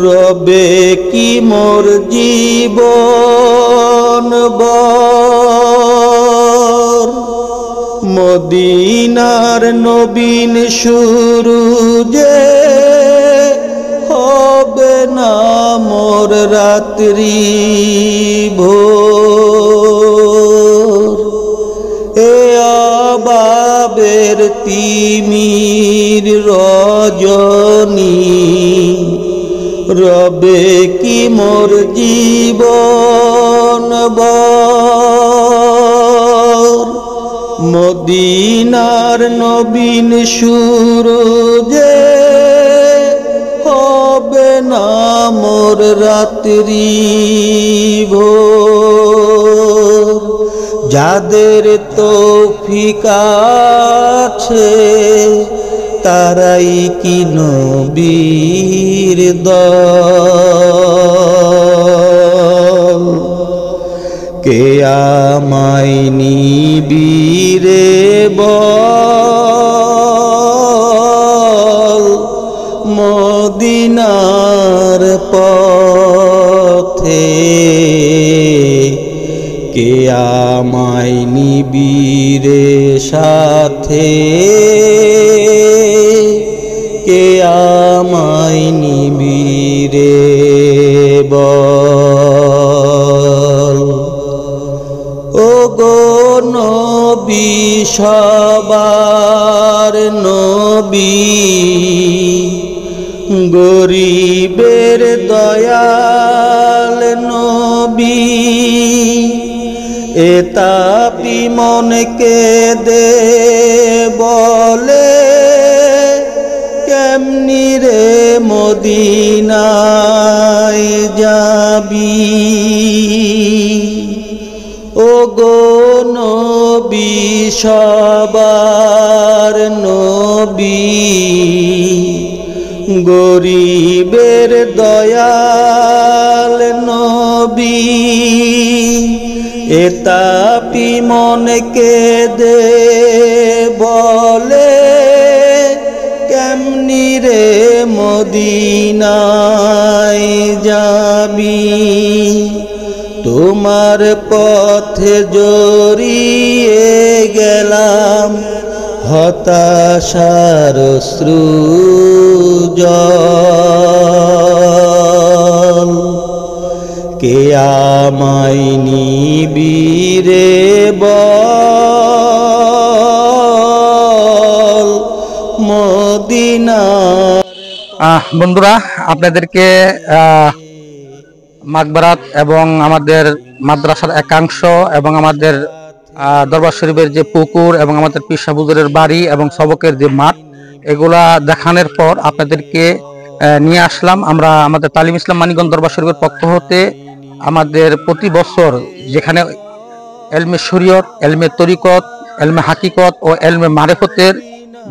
রবে কি মোর জীবন বর মদিনার নবীন সূরুজে হবে না মোর রাত্রি ভোর এ অবাবের তিমির রজনী রবে কি মোর জীবন বর মদিনার নবীন সূরুজে হবে না মোর রাত্রি ভোর যাদের তৌফিক আছে তারাই কি নবীর দল কে আমায় নিবিরে বল মদিনার পথে কে আমায় নিবিরে সাথে কে আমায় নিবিরে বল ও গো নবী সবার নবী গরিবের দয়াল নবী এ তাপি মনকে দে বলে কেমনি রে মদিনায় যাবি ও গো নবী সবার নবী গরিবের দয়াল নবী এ তাপি মনকে দে বলে কেমনি রে মদিনায় যাবি তোমার পথে জড়িয়ে গেলাম হতাশার অশ্রুজল কে আমায় নিবিরে বল মদিনা। বন্ধুরা, আপনাদেরকে মাগবারাত এবং আমাদের মাদ্রাসার একাংশ এবং আমাদের দরবার শরীফের যে পুকুর এবং আমাদের পীর সাহেব হুজুরের বাড়ি এবং সবকের যে মাঠ, এগুলা দেখানোর পর আপনাদেরকে নিয়ে আসলাম আমরা আমাদের তালিম ইসলাম মানিকগঞ্জ দরবার শরীফের পক্ষ হতে আমাদের প্রতি বছর যেখানে এলমে শরীয়ত, এলমে তরিকত, এলমে হাকিকত ও এলমে মারেফতের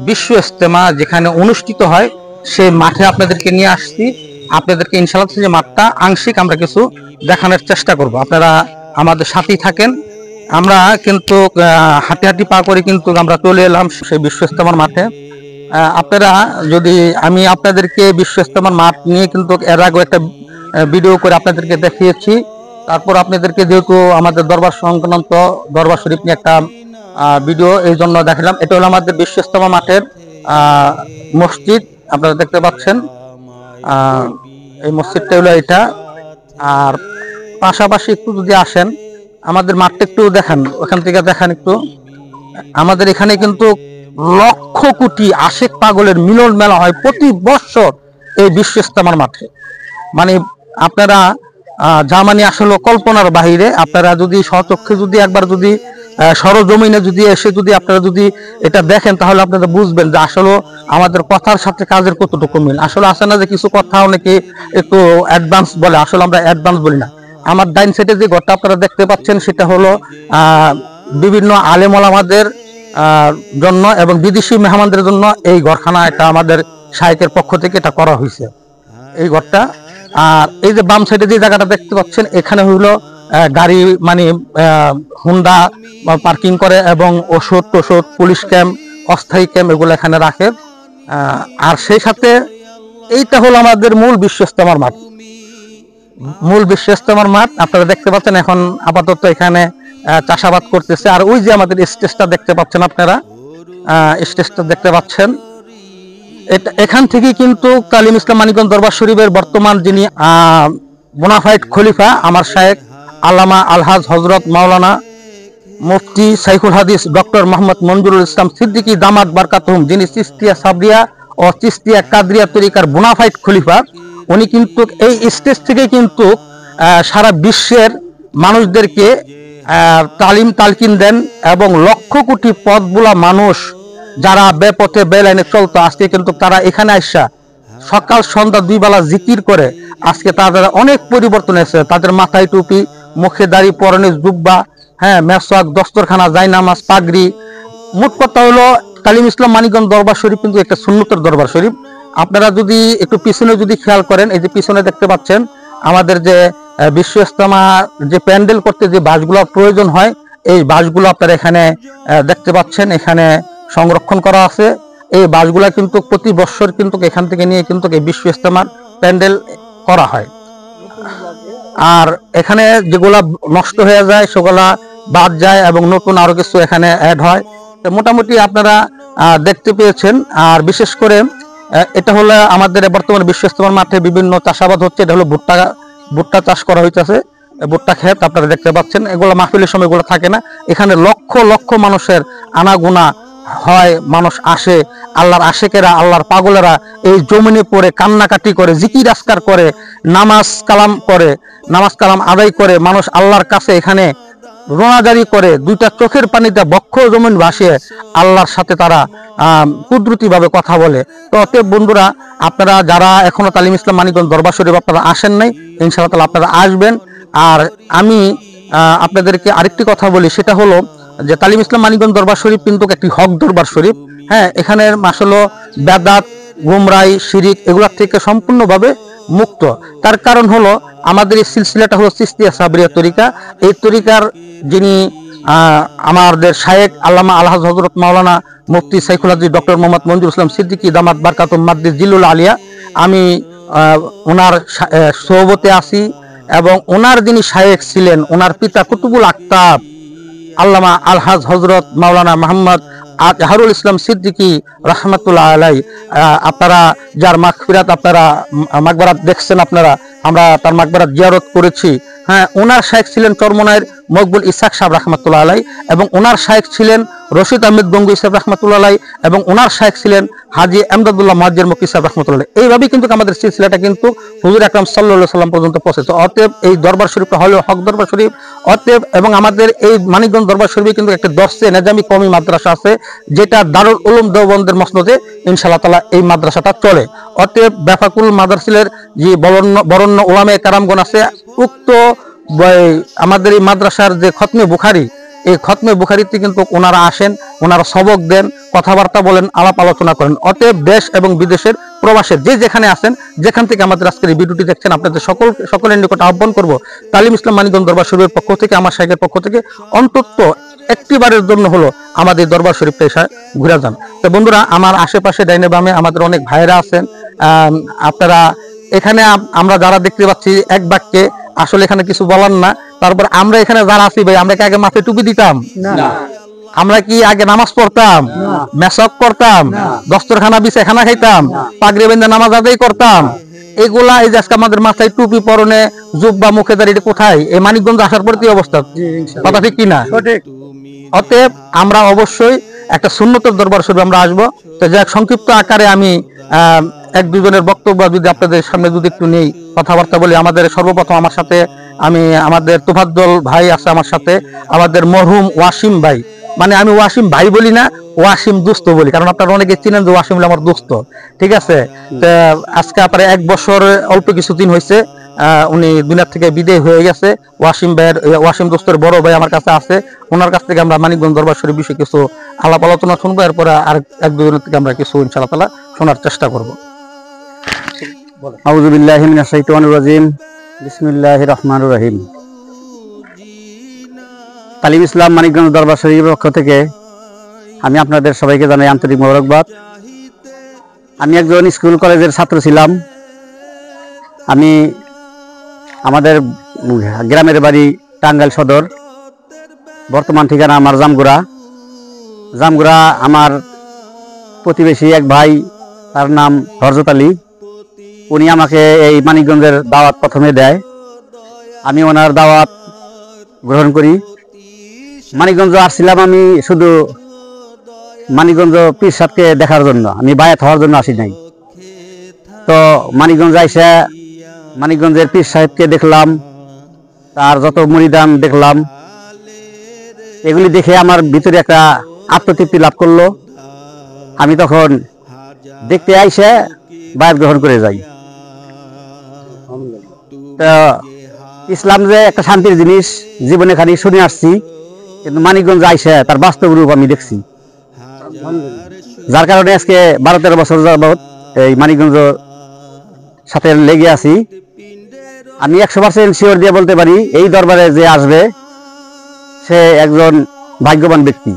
বিশ্ব ইজতেমা যেখানে অনুষ্ঠিত হয় সেই মাঠে আপনাদেরকে নিয়ে আসছি। আপনাদেরকে ইনশাআল্লাহ যে মাঠটা আংশিক আমরা কিছু দেখানোর চেষ্টা করব, আপনারা আমাদের সাথেই থাকেন। আমরা কিন্তু হাঁটি হাঁটি পা করে কিন্তু আমরা চলে এলাম সেই বিশ্ব ইজতেমার মাঠে। আপনারা যদি আমি আপনাদেরকে বিশ্ব ইজতেমার মাঠ নিয়ে কিন্তু এর আগে একটা ভিডিও করে আপনাদেরকে দেখিয়েছি। তারপর আপনাদেরকে যেহেতু আমাদের দরবার সংক্রান্ত দরবার শরীফ নিয়ে একটা ভিডিও এই জন্য দেখালাম। এটা হলো আমাদের বিশ্ব ইজতেমা মাঠের মসজিদ, আপনারা দেখতে পাচ্ছেন এই মসজিদটা হলো এটা। আর পাশাপাশি একটু যদি আসেন আমাদের মাঠটা একটু দেখান, ওখান থেকে দেখান একটু। আমাদের এখানে কিন্তু লক্ষ কোটি আশেক পাগলের মিলন মেলা হয় প্রতি বছর এই বিশ্ব ইজতেমার মাঠে। মানে আপনারা জামানি আসলে কল্পনার বাহিরে। আপনারা যদি স্বচক্ষে যদি একবার যদি সরজমিনে যদি এসে যদি আপনারা যদি এটা দেখেন তাহলে আপনারা বুঝবেন যে আসলে আমাদের কথার সাথে কাজের কতটুকু মিল। আসলে আসে না যে কিছু কথা অনেকে একটু অ্যাডভান্স বলে, আসলে আমরা অ্যাডভান্স বলি না। আমার ডাইন সাইডে যে ঘরটা আপনারা দেখতে পাচ্ছেন সেটা হলো বিভিন্ন আলেম ওলামাদের জন্য এবং বিদেশি মেহমানদের জন্য এই ঘরখানা এটা আমাদের শাইখের পক্ষ থেকে এটা করা হয়েছে এই ঘরটা। আর এই যে বাম সাইডে যে জায়গাটা দেখতে পাচ্ছেন এখানে হইলো গাড়ি মানে হুন্ডা পার্কিং করে এবং ওষুধ টষুধ, পুলিশ ক্যাম্প, অস্থায়ী ক্যাম্প এগুলো এখানে রাখে। আর সেই সাথে এইটা হলো আমাদের মূল বিশ্ব ইজতেমার মাঠ। মূল বিশ্ব ইজতেমার মাঠ আপনারা দেখতে পাচ্ছেন এখন আপাতত এখানে চাষাবাদ করতেছে। আর ওই যে আমাদের স্টেজটা দেখতে পাচ্ছেন আপনারা, স্টেজটা দেখতে পাচ্ছেন, এখান থেকে কিন্তু তালিম ইসলাম মানিকগঞ্জ দরবার শরীফের বর্তমান যিনি বোনাফাইড খলিফা আমার শায়েখ আল্লামা আলহাজ হজরত মাওলানা মুফতি সাইফুল হাদিস ডক্টর মোহাম্মদ মঞ্জুরুল ইসলাম সিদ্দিকী দামাত বারকাতুহুম, যিনি চিশতিয়া সাবরিয়া ও চিশতিয়া কাদরিয়া তরিকার বোনাফাইড খলিফা, উনি কিন্তু এই স্টেজ থেকে কিন্তু সারা বিশ্বের মানুষদেরকে তালিম তালকিন দেন এবং লক্ষ কোটি পথগুলা মানুষ যারা বেপথে বেলাইনে চলতো আজকে কিন্তু তারা এখানে আসা সকাল সন্ধ্যা দুই বেলা জিকির করে। আজকে তাদের অনেক পরিবর্তন এসেছে, তাদের মাথায় টুপি, মুখে দাড়ি, পরনে জুব্বা, মেসওয়াক, দস্তরখানা, জায়নামাজ, পাগড়ি। মোট কথা হলো তালিম ইসলাম মানিকগঞ্জ দরবার শরীফ কিন্তু একটা সুন্নতের দরবার শরীফ। আপনারা যদি একটু পিছনে যদি খেয়াল করেন, এই যে পিছনে দেখতে পাচ্ছেন আমাদের যে বিশ্ব ইজতেমা যে প্যান্ডেল করতে যে বাসগুলো প্রয়োজন হয় এই বাসগুলো আপনারা এখানে দেখতে পাচ্ছেন, এখানে সংরক্ষণ করা আছে। এই বাসগুলা কিন্তু প্রতি বছর কিন্তু এখান থেকে নিয়ে কিন্তু এই বিশ্ব ইজতেমার প্যান্ডেল করা হয়। আর এখানে যেগুলা নষ্ট হয়ে যায় সেগুলা বাদ যায় এবং নতুন আরো কিছু এখানে অ্যাড হয়। মোটামুটি আপনারা দেখতে পেয়েছেন। আর বিশেষ করে এটা হলো আমাদের বর্তমানে বিশ্ব ইজতেমার মাঠে বিভিন্ন চাষাবাদ হচ্ছে। এটা হলো ভুট্টা চাষ করা হইতেছে, ভুট্টা ক্ষেত আপনারা দেখতে পাচ্ছেন। এগুলো মাহফিলের সময় এগুলো থাকে না, এখানে লক্ষ লক্ষ মানুষের আনাগোনা হয়, মানুষ আসে, আল্লাহর আশেকেরা, আল্লাহর পাগলেরা এই জমিনে পড়ে কান্নাকাটি করে, জিকির আজকার করে, নামাজ কালাম আদায় করে, মানুষ আল্লাহর কাছে এখানে রোনাজারি করে, দুইটা চোখের পানিতে বক্ষ জমিন ভাসিয়ে আল্লাহর সাথে তারা কুদরতি ভাবে কথা বলে। তো অতএব বন্ধুরা, আপনারা যারা এখনো তালিম ইসলাম মানিকগঞ্জ দরবার শরীফ আপনারা আসেন নাই, ইনশাআল্লাহ তাআলা আপনারা আসবেন। আর আমি আপনাদেরকে আরেকটি কথা বলি, সেটা হলো যে তালিম ইসলাম মানিকগঞ্জ দরবার শরীফ কিন্তু একটি হক দরবার শরীফ। এখানে আসলে বেদাত, গুমরাই, শিরিক এগুলোর থেকে সম্পূর্ণভাবে মুক্ত। তার কারণ হলো আমাদের এই সিলসিলাটা হলো চিশতিয়া সাবরিয়া তরিকা। এই তরিকার যিনি আমাদের শায়েখ আল্লামা আলহাজ হজরত মাওলানা মুফতি সাইফুল হাদিস ডক্টর মোহাম্মদ মঞ্জুরুল ইসলাম সিদ্দিকী দামাত বারকাতুহুম মাদ্দিস জিল্লুল আলিয়া, আমি ওনার সোহবতে আছি এবং ওনার যিনি শায়েখ ছিলেন ওনার পিতা কুতুবুল আকতাব আল্লামা আলহাজ হজরত মাওলানা মোহাম্মদ আজহারুল ইসলাম সিদ্দিকী রাহমাতুল্লাহ আলাই, আপনারা যার মাগফিরাত আপনারা মাগবারাত দেখছেন, আপনারা আমরা তার মাগবারাত জিয়ারত করেছি। হ্যাঁ, ওনার শায়েখ ছিলেন চরমনায়ের মকবুল ইসাক সাহেব রাহমাতুল্লাহ আলাই, এবং ওনার শায়েখ ছিলেন রশিদ আহমেদ গঙ্গুই সাহেব রাহমাতুল্লাহ আলাই, এবং ওনার শায়েখ ছিলেন হাজী এমদাদুল্লাহ মুয়াজ্জির মক্কি সাহেব রাহমাতুল্লাহ আলাই। এইভাবেই কিন্তু আমাদের সিলসিলাটা কিন্তু হুজুর আকরাম সাল্লাল্লাহু আলাইহি সাল্লাম পর্যন্ত পৌঁছেছে। অতএব এই দরবার শরীফটা হলো হক দরবার শরীফ। অতএব এবং আমাদের এই মানিকগঞ্জ দরবার শরীফে কিন্তু একটা দর্শে নেজামি কওমি মাদ্রাসা আছে, যেটা দারুল উলুম দেওবন্দের মসনদে ইনশাআল্লাহ তাআলা এই মাদ্রাসাটা চলে। অতএব বেফাকুল মাদ্রাসালের যে বরণ্য উলামায়ে কেরামগণ আছে, উক্ত আমাদের এই মাদ্রাসার যে খতমে বুখারী, এই খতমে বুখারীতে কিন্তু ওনারা আসেন, ওনারা সবক দেন, কথাবার্তা বলেন, আলাপ আলোচনা করেন। অতএব দেশ এবং বিদেশের প্রবাসের যে যেখানে আছেন, যেখান থেকে আমাদের আজকের এই ভিডিওটি দেখছেন, আপনাদের সকলের নিকট আহ্বান করব, তালিম ইসলাম মানিকগঞ্জ দরবার শরীফের পক্ষ থেকে, আমার শাইখের পক্ষ থেকে অন্তত একটিবারের জন্য হলো আমাদের দরবার শরীফটা এসে ঘুরে যান। তো বন্ধুরা, আমার আশেপাশে ডাইনে বামে আমাদের অনেক ভাইরা আছেন। আপনারা এখানে আমরা যারা দেখতে পাচ্ছি, এক বাক্যে আসলে এখানে কিছু বলার না। তারপর আমরা এখানে যারা আছি ভাই, আমরা কি আগে মাথায় টুপি দিতাম? আমরা কি আগে নামাজ পড়তাম, মেসক করতাম, দস্তরখানা বিছে খানা খাইতাম, পাগড়ি বেঁধে নামাজ আদায় করতাম? এগুলা এই যে আজকে আমাদের মাথায় টুপি পরনে, জুব্বা, মুখে দাঁড়িয়ে কোথায়? এই মানিকগঞ্জ আসার পর কি অবস্থা? কথা ঠিক কিনা? অতএব আমরা অবশ্যই একটা সুন্নতের দরবার শরীফ আমরা আসবো। তো যাক, সংক্ষিপ্ত আকারে আমি এক দুজনের বক্তব্য যদি আপনাদের সামনে যদি একটু নেই, কথাবার্তা বলি। আমাদের সর্বপ্রথম আমার সাথে আমাদের তোফাজ্জল ভাই আছে, আমার সাথে আমাদের মরহুম ওয়াসিম ভাই, মানে আমি ওয়াসিম ভাই বলি না, ওয়াসিম দোস্ত বলি, কারণ আপনারা অনেকে চিনেন যে ওয়াসিম হলো আমার দোস্ত। ঠিক আছে, আজকে আপনার 1 বছর অল্প কিছুদিন হয়েছে উনি দুনিয়ার থেকে বিদায় হয়ে গেছে। ওয়াসিম দোস্তের বড় ভাই আমার কাছে আছে, ওনার কাছ থেকে আমরা মানিকগঞ্জ দরবার শরীফ বিষয়ে কিছু আলাপ আলোচনা শুনবো। এরপরে আর এক দুজনের থেকে আমরা কিছু ইনশাআল্লাহ তাআলা শোনার চেষ্টা করবো। আউযু বিল্লাহি মিনাশ শাইতানির রাজিম, বিসমিল্লাহির রহমানির রহিম। তালিম ইসলাম মানিকগঞ্জ দরবার শরীফের পক্ষ থেকে আমি আপনাদের সবাইকে জানাই আন্তরিক মোবারকবাদ। আমি একজন স্কুল কলেজের ছাত্র ছিলাম। আমি আমাদের গ্রামের বাড়ি টাঙ্গাইল সদর, বর্তমান ঠিকানা আমার জামগুড়া। আমার প্রতিবেশী এক ভাই, তার নাম হযরত আলী, উনি আমাকে এই মানিকগঞ্জের দাওয়াত প্রথমে দেয়। আমি ওনার দাওয়াত গ্রহণ করি। মানিকগঞ্জ আসছিলাম আমি শুধু মানিকগঞ্জ পীর সাহেবকে দেখার জন্য, আমি বায়াত হওয়ার জন্য আসি নাই। তো মানিকগঞ্জ আইসা মানিকগঞ্জের পীর সাহেবকে দেখলাম, তার যত মুরিদান দেখলাম, এগুলি দেখে আমার ভিতরে একটা আত্মতৃপ্তি লাভ করলো। আমি তখন দেখতে আইসা বায়াত গ্রহণ করে যাই। তো ইসলাম যে একটা শান্তির জিনিস, জীবনে খালি শুনে আসছি, কিন্তু মানিকগঞ্জ আইসা তার বাস্তব রূপ আমি দেখছি। যার কারণে আজকে 12-13 বছর যাবত এই মানিকগঞ্জ সাথে লেগে আছি। আমি 100% শিওর দিয়ে বলতে পারি, এই দরবারে যে আসবে সে একজন ভাগ্যবান ব্যক্তি।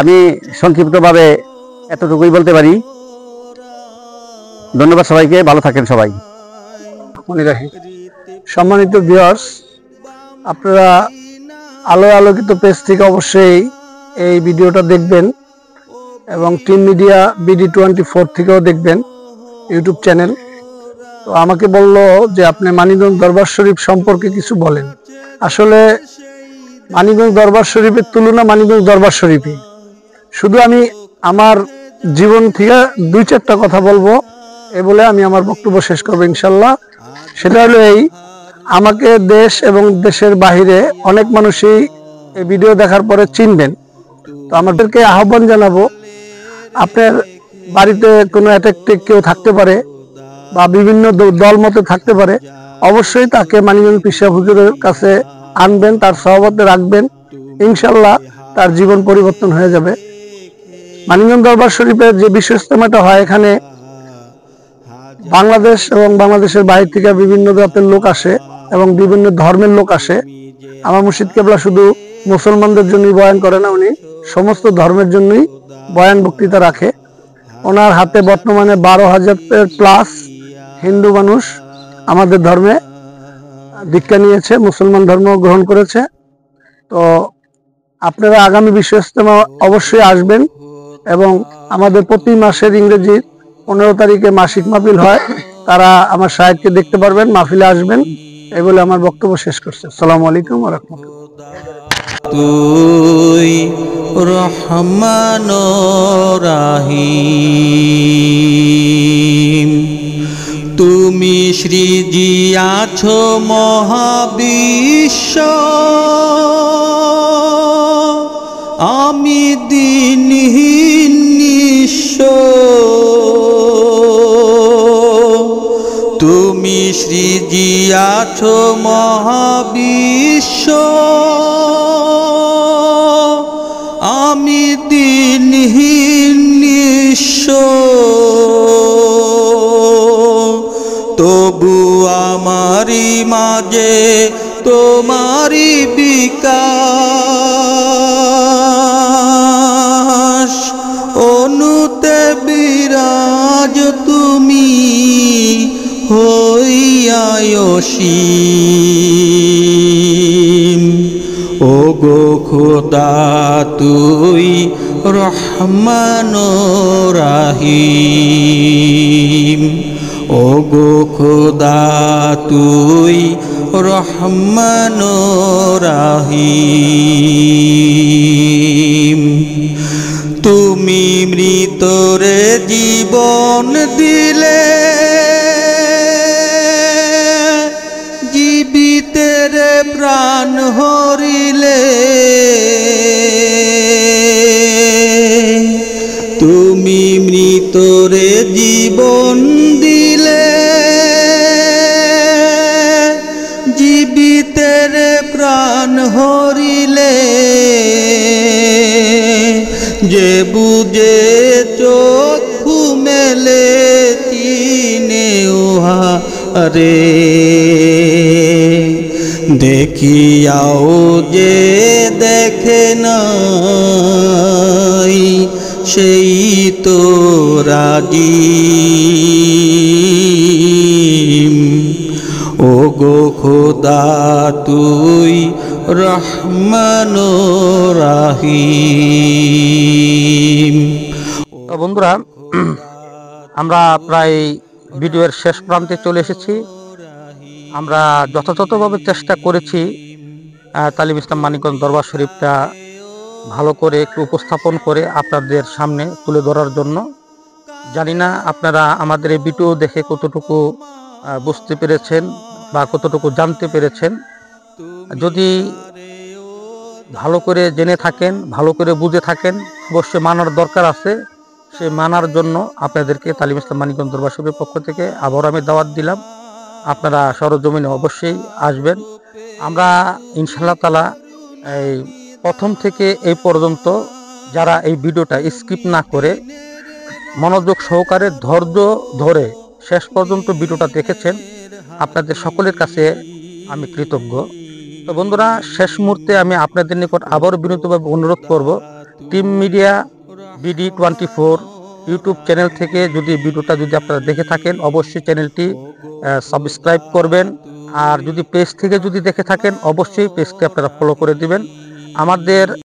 আমি সংক্ষিপ্তভাবে এতটুকুই বলতে পারি। ধন্যবাদ সবাইকে, ভালো থাকেন সবাই। সম্মানিত ভিউয়ার্স, আপনারা আলোয় আলোকিত পেজ থেকে অবশ্যই এই ভিডিওটা দেখবেন, এবং টিম মিডিয়া BD24 থেকেও দেখবেন, ইউটিউব চ্যানেল। তো আমাকে বলল যে আপনি মানিকগঞ্জ দরবার শরীফ সম্পর্কে কিছু বলেন। আসলে মানিকগঞ্জ দরবার শরীফের তুলনা মানিকগঞ্জ দরবার শরীফই। শুধু আমি আমার জীবন থেকে 2-4টা কথা বলবো, এ বলে আমি আমার বক্তব্য শেষ করবো ইনশাল্লাহ। সেটা হলো এই, আমাকে দেশ এবং দেশের বাহিরে অনেক মানুষই এই ভিডিও দেখার পরে চিনবেন। তো আমাদেরকে আহ্বান জানাবো, আপনার বাড়িতে কোনো অ্যাটেকটিক কেউ থাকতে পারে বা বিভিন্ন দল মতে থাকতে পারে, অবশ্যই তাকে মানিকগঞ্জ পীর সাহেব হুজুরের কাছে আনবেন, তার সহবতে রাখবেন, ইনশাল্লাহ তার জীবন পরিবর্তন হয়ে যাবে। মানিকগঞ্জ দরবার শরীফের যে বিশেষ ইজতেমাটা হয়, এখানে বাংলাদেশ এবং বাংলাদেশের বাইরে থেকে বিভিন্ন জাতের লোক আসে এবং বিভিন্ন ধর্মের লোক আসে। আমার মুর্শিদ কেবলা শুধু মুসলমানদের জন্যই বয়ান করে না, উনি সমস্ত ধর্মের জন্যই বয়ান বক্তৃতা রাখে। ওনার হাতে বর্তমানে 12,000 প্লাস হিন্দু মানুষ আমাদের ধর্মে দীক্ষা নিয়েছে, মুসলমান ধর্ম গ্রহণ করেছে। তো আপনারা আগামী বিশ্ব ইজতেমা অবশ্যই আসবেন এবং আমাদের প্রতি মাসের ইংরেজি 15 তারিখে মাসিক মাহফিল হয়, তারা আমার শাহেদকে দেখতে পারবেন, মাহফিলে আসবেন। এই বলে আমার বক্তব্য শেষ করছি। আসসালামু আলাইকুম ওয়া রাহমাতুল্লাহ। তুই রহমান রাহিম, তুমি সৃজিয়াছ মহাবিশ্ব, আমি দিনহীন নিঃস্ব। তুমি সৃজিয়াছ মহাবিশ্ব, আমি দিনহীন নিঃস্ব। তবু আমারি মাঝে তোমারি বিকাশ, অনুতে বিরাজ তুমি হইয়ায় অসীম। ও গো খোদা তুই রহমান রাহিম, ও গো খোদা তুই রহমান রাহিম। তুমি মৃতরে জীবন দিলে, জীবিতের প্রাণ হরিলে। তুমি মৃতরে জীবন দিলে, জীবিতের প্রাণ হরিলে। যে বুঝে চক্ষু মেলে চিনে উহারে, দেখিয়াও যে দেখে নাই সেই তো রাজিম। ও গো খোদা তুই রহমান রাহিম। বন্ধুরা, আমরা প্রায় ভিডিওর শেষ প্রান্তে চলে এসেছি। আমরা যথাযথভাবে চেষ্টা করেছি তালিম ইসলাম মানিকগঞ্জ দরবার শরীফটা ভালো করে একটু উপস্থাপন করে আপনাদের সামনে তুলে ধরার জন্য। জানি না আপনারা আমাদের এই ভিডিও দেখে কতটুকু বুঝতে পেরেছেন বা কতটুকু জানতে পেরেছেন। যদি ভালো করে জেনে থাকেন, ভালো করে বুঝে থাকেন, অবশ্যই মানার দরকার আছে। সে মানার জন্য আপনাদেরকে তালিম ইসলাম মানিকগঞ্জ দরবার শরীফের পক্ষ থেকে আবার আমি দাওয়াত দিলাম। আপনারা সরজমিনে অবশ্যই আসবেন। আমরা ইনশাআল্লাহ তাআলা এই প্রথম থেকে এই পর্যন্ত যারা এই ভিডিওটা স্কিপ না করে মনোযোগ সহকারে ধৈর্য ধরে শেষ পর্যন্ত ভিডিওটা দেখেছেন, আপনাদের সকলের কাছে আমি কৃতজ্ঞ। তো বন্ধুরা, শেষ মুহূর্তে আমি আপনাদের নিকট আবারও বিনীতভাবে অনুরোধ করব, team media BD24 YouTube channel থেকে যদি ভিডিওটা আপনারা দেখে থাকেন, অবশ্যই চ্যানেলটি সাবস্ক্রাইব করবেন। আর যদি পেজ থেকে দেখে থাকেন, অবশ্যই পেজটি আপনারা ফলো করে দিবেন। আমাদের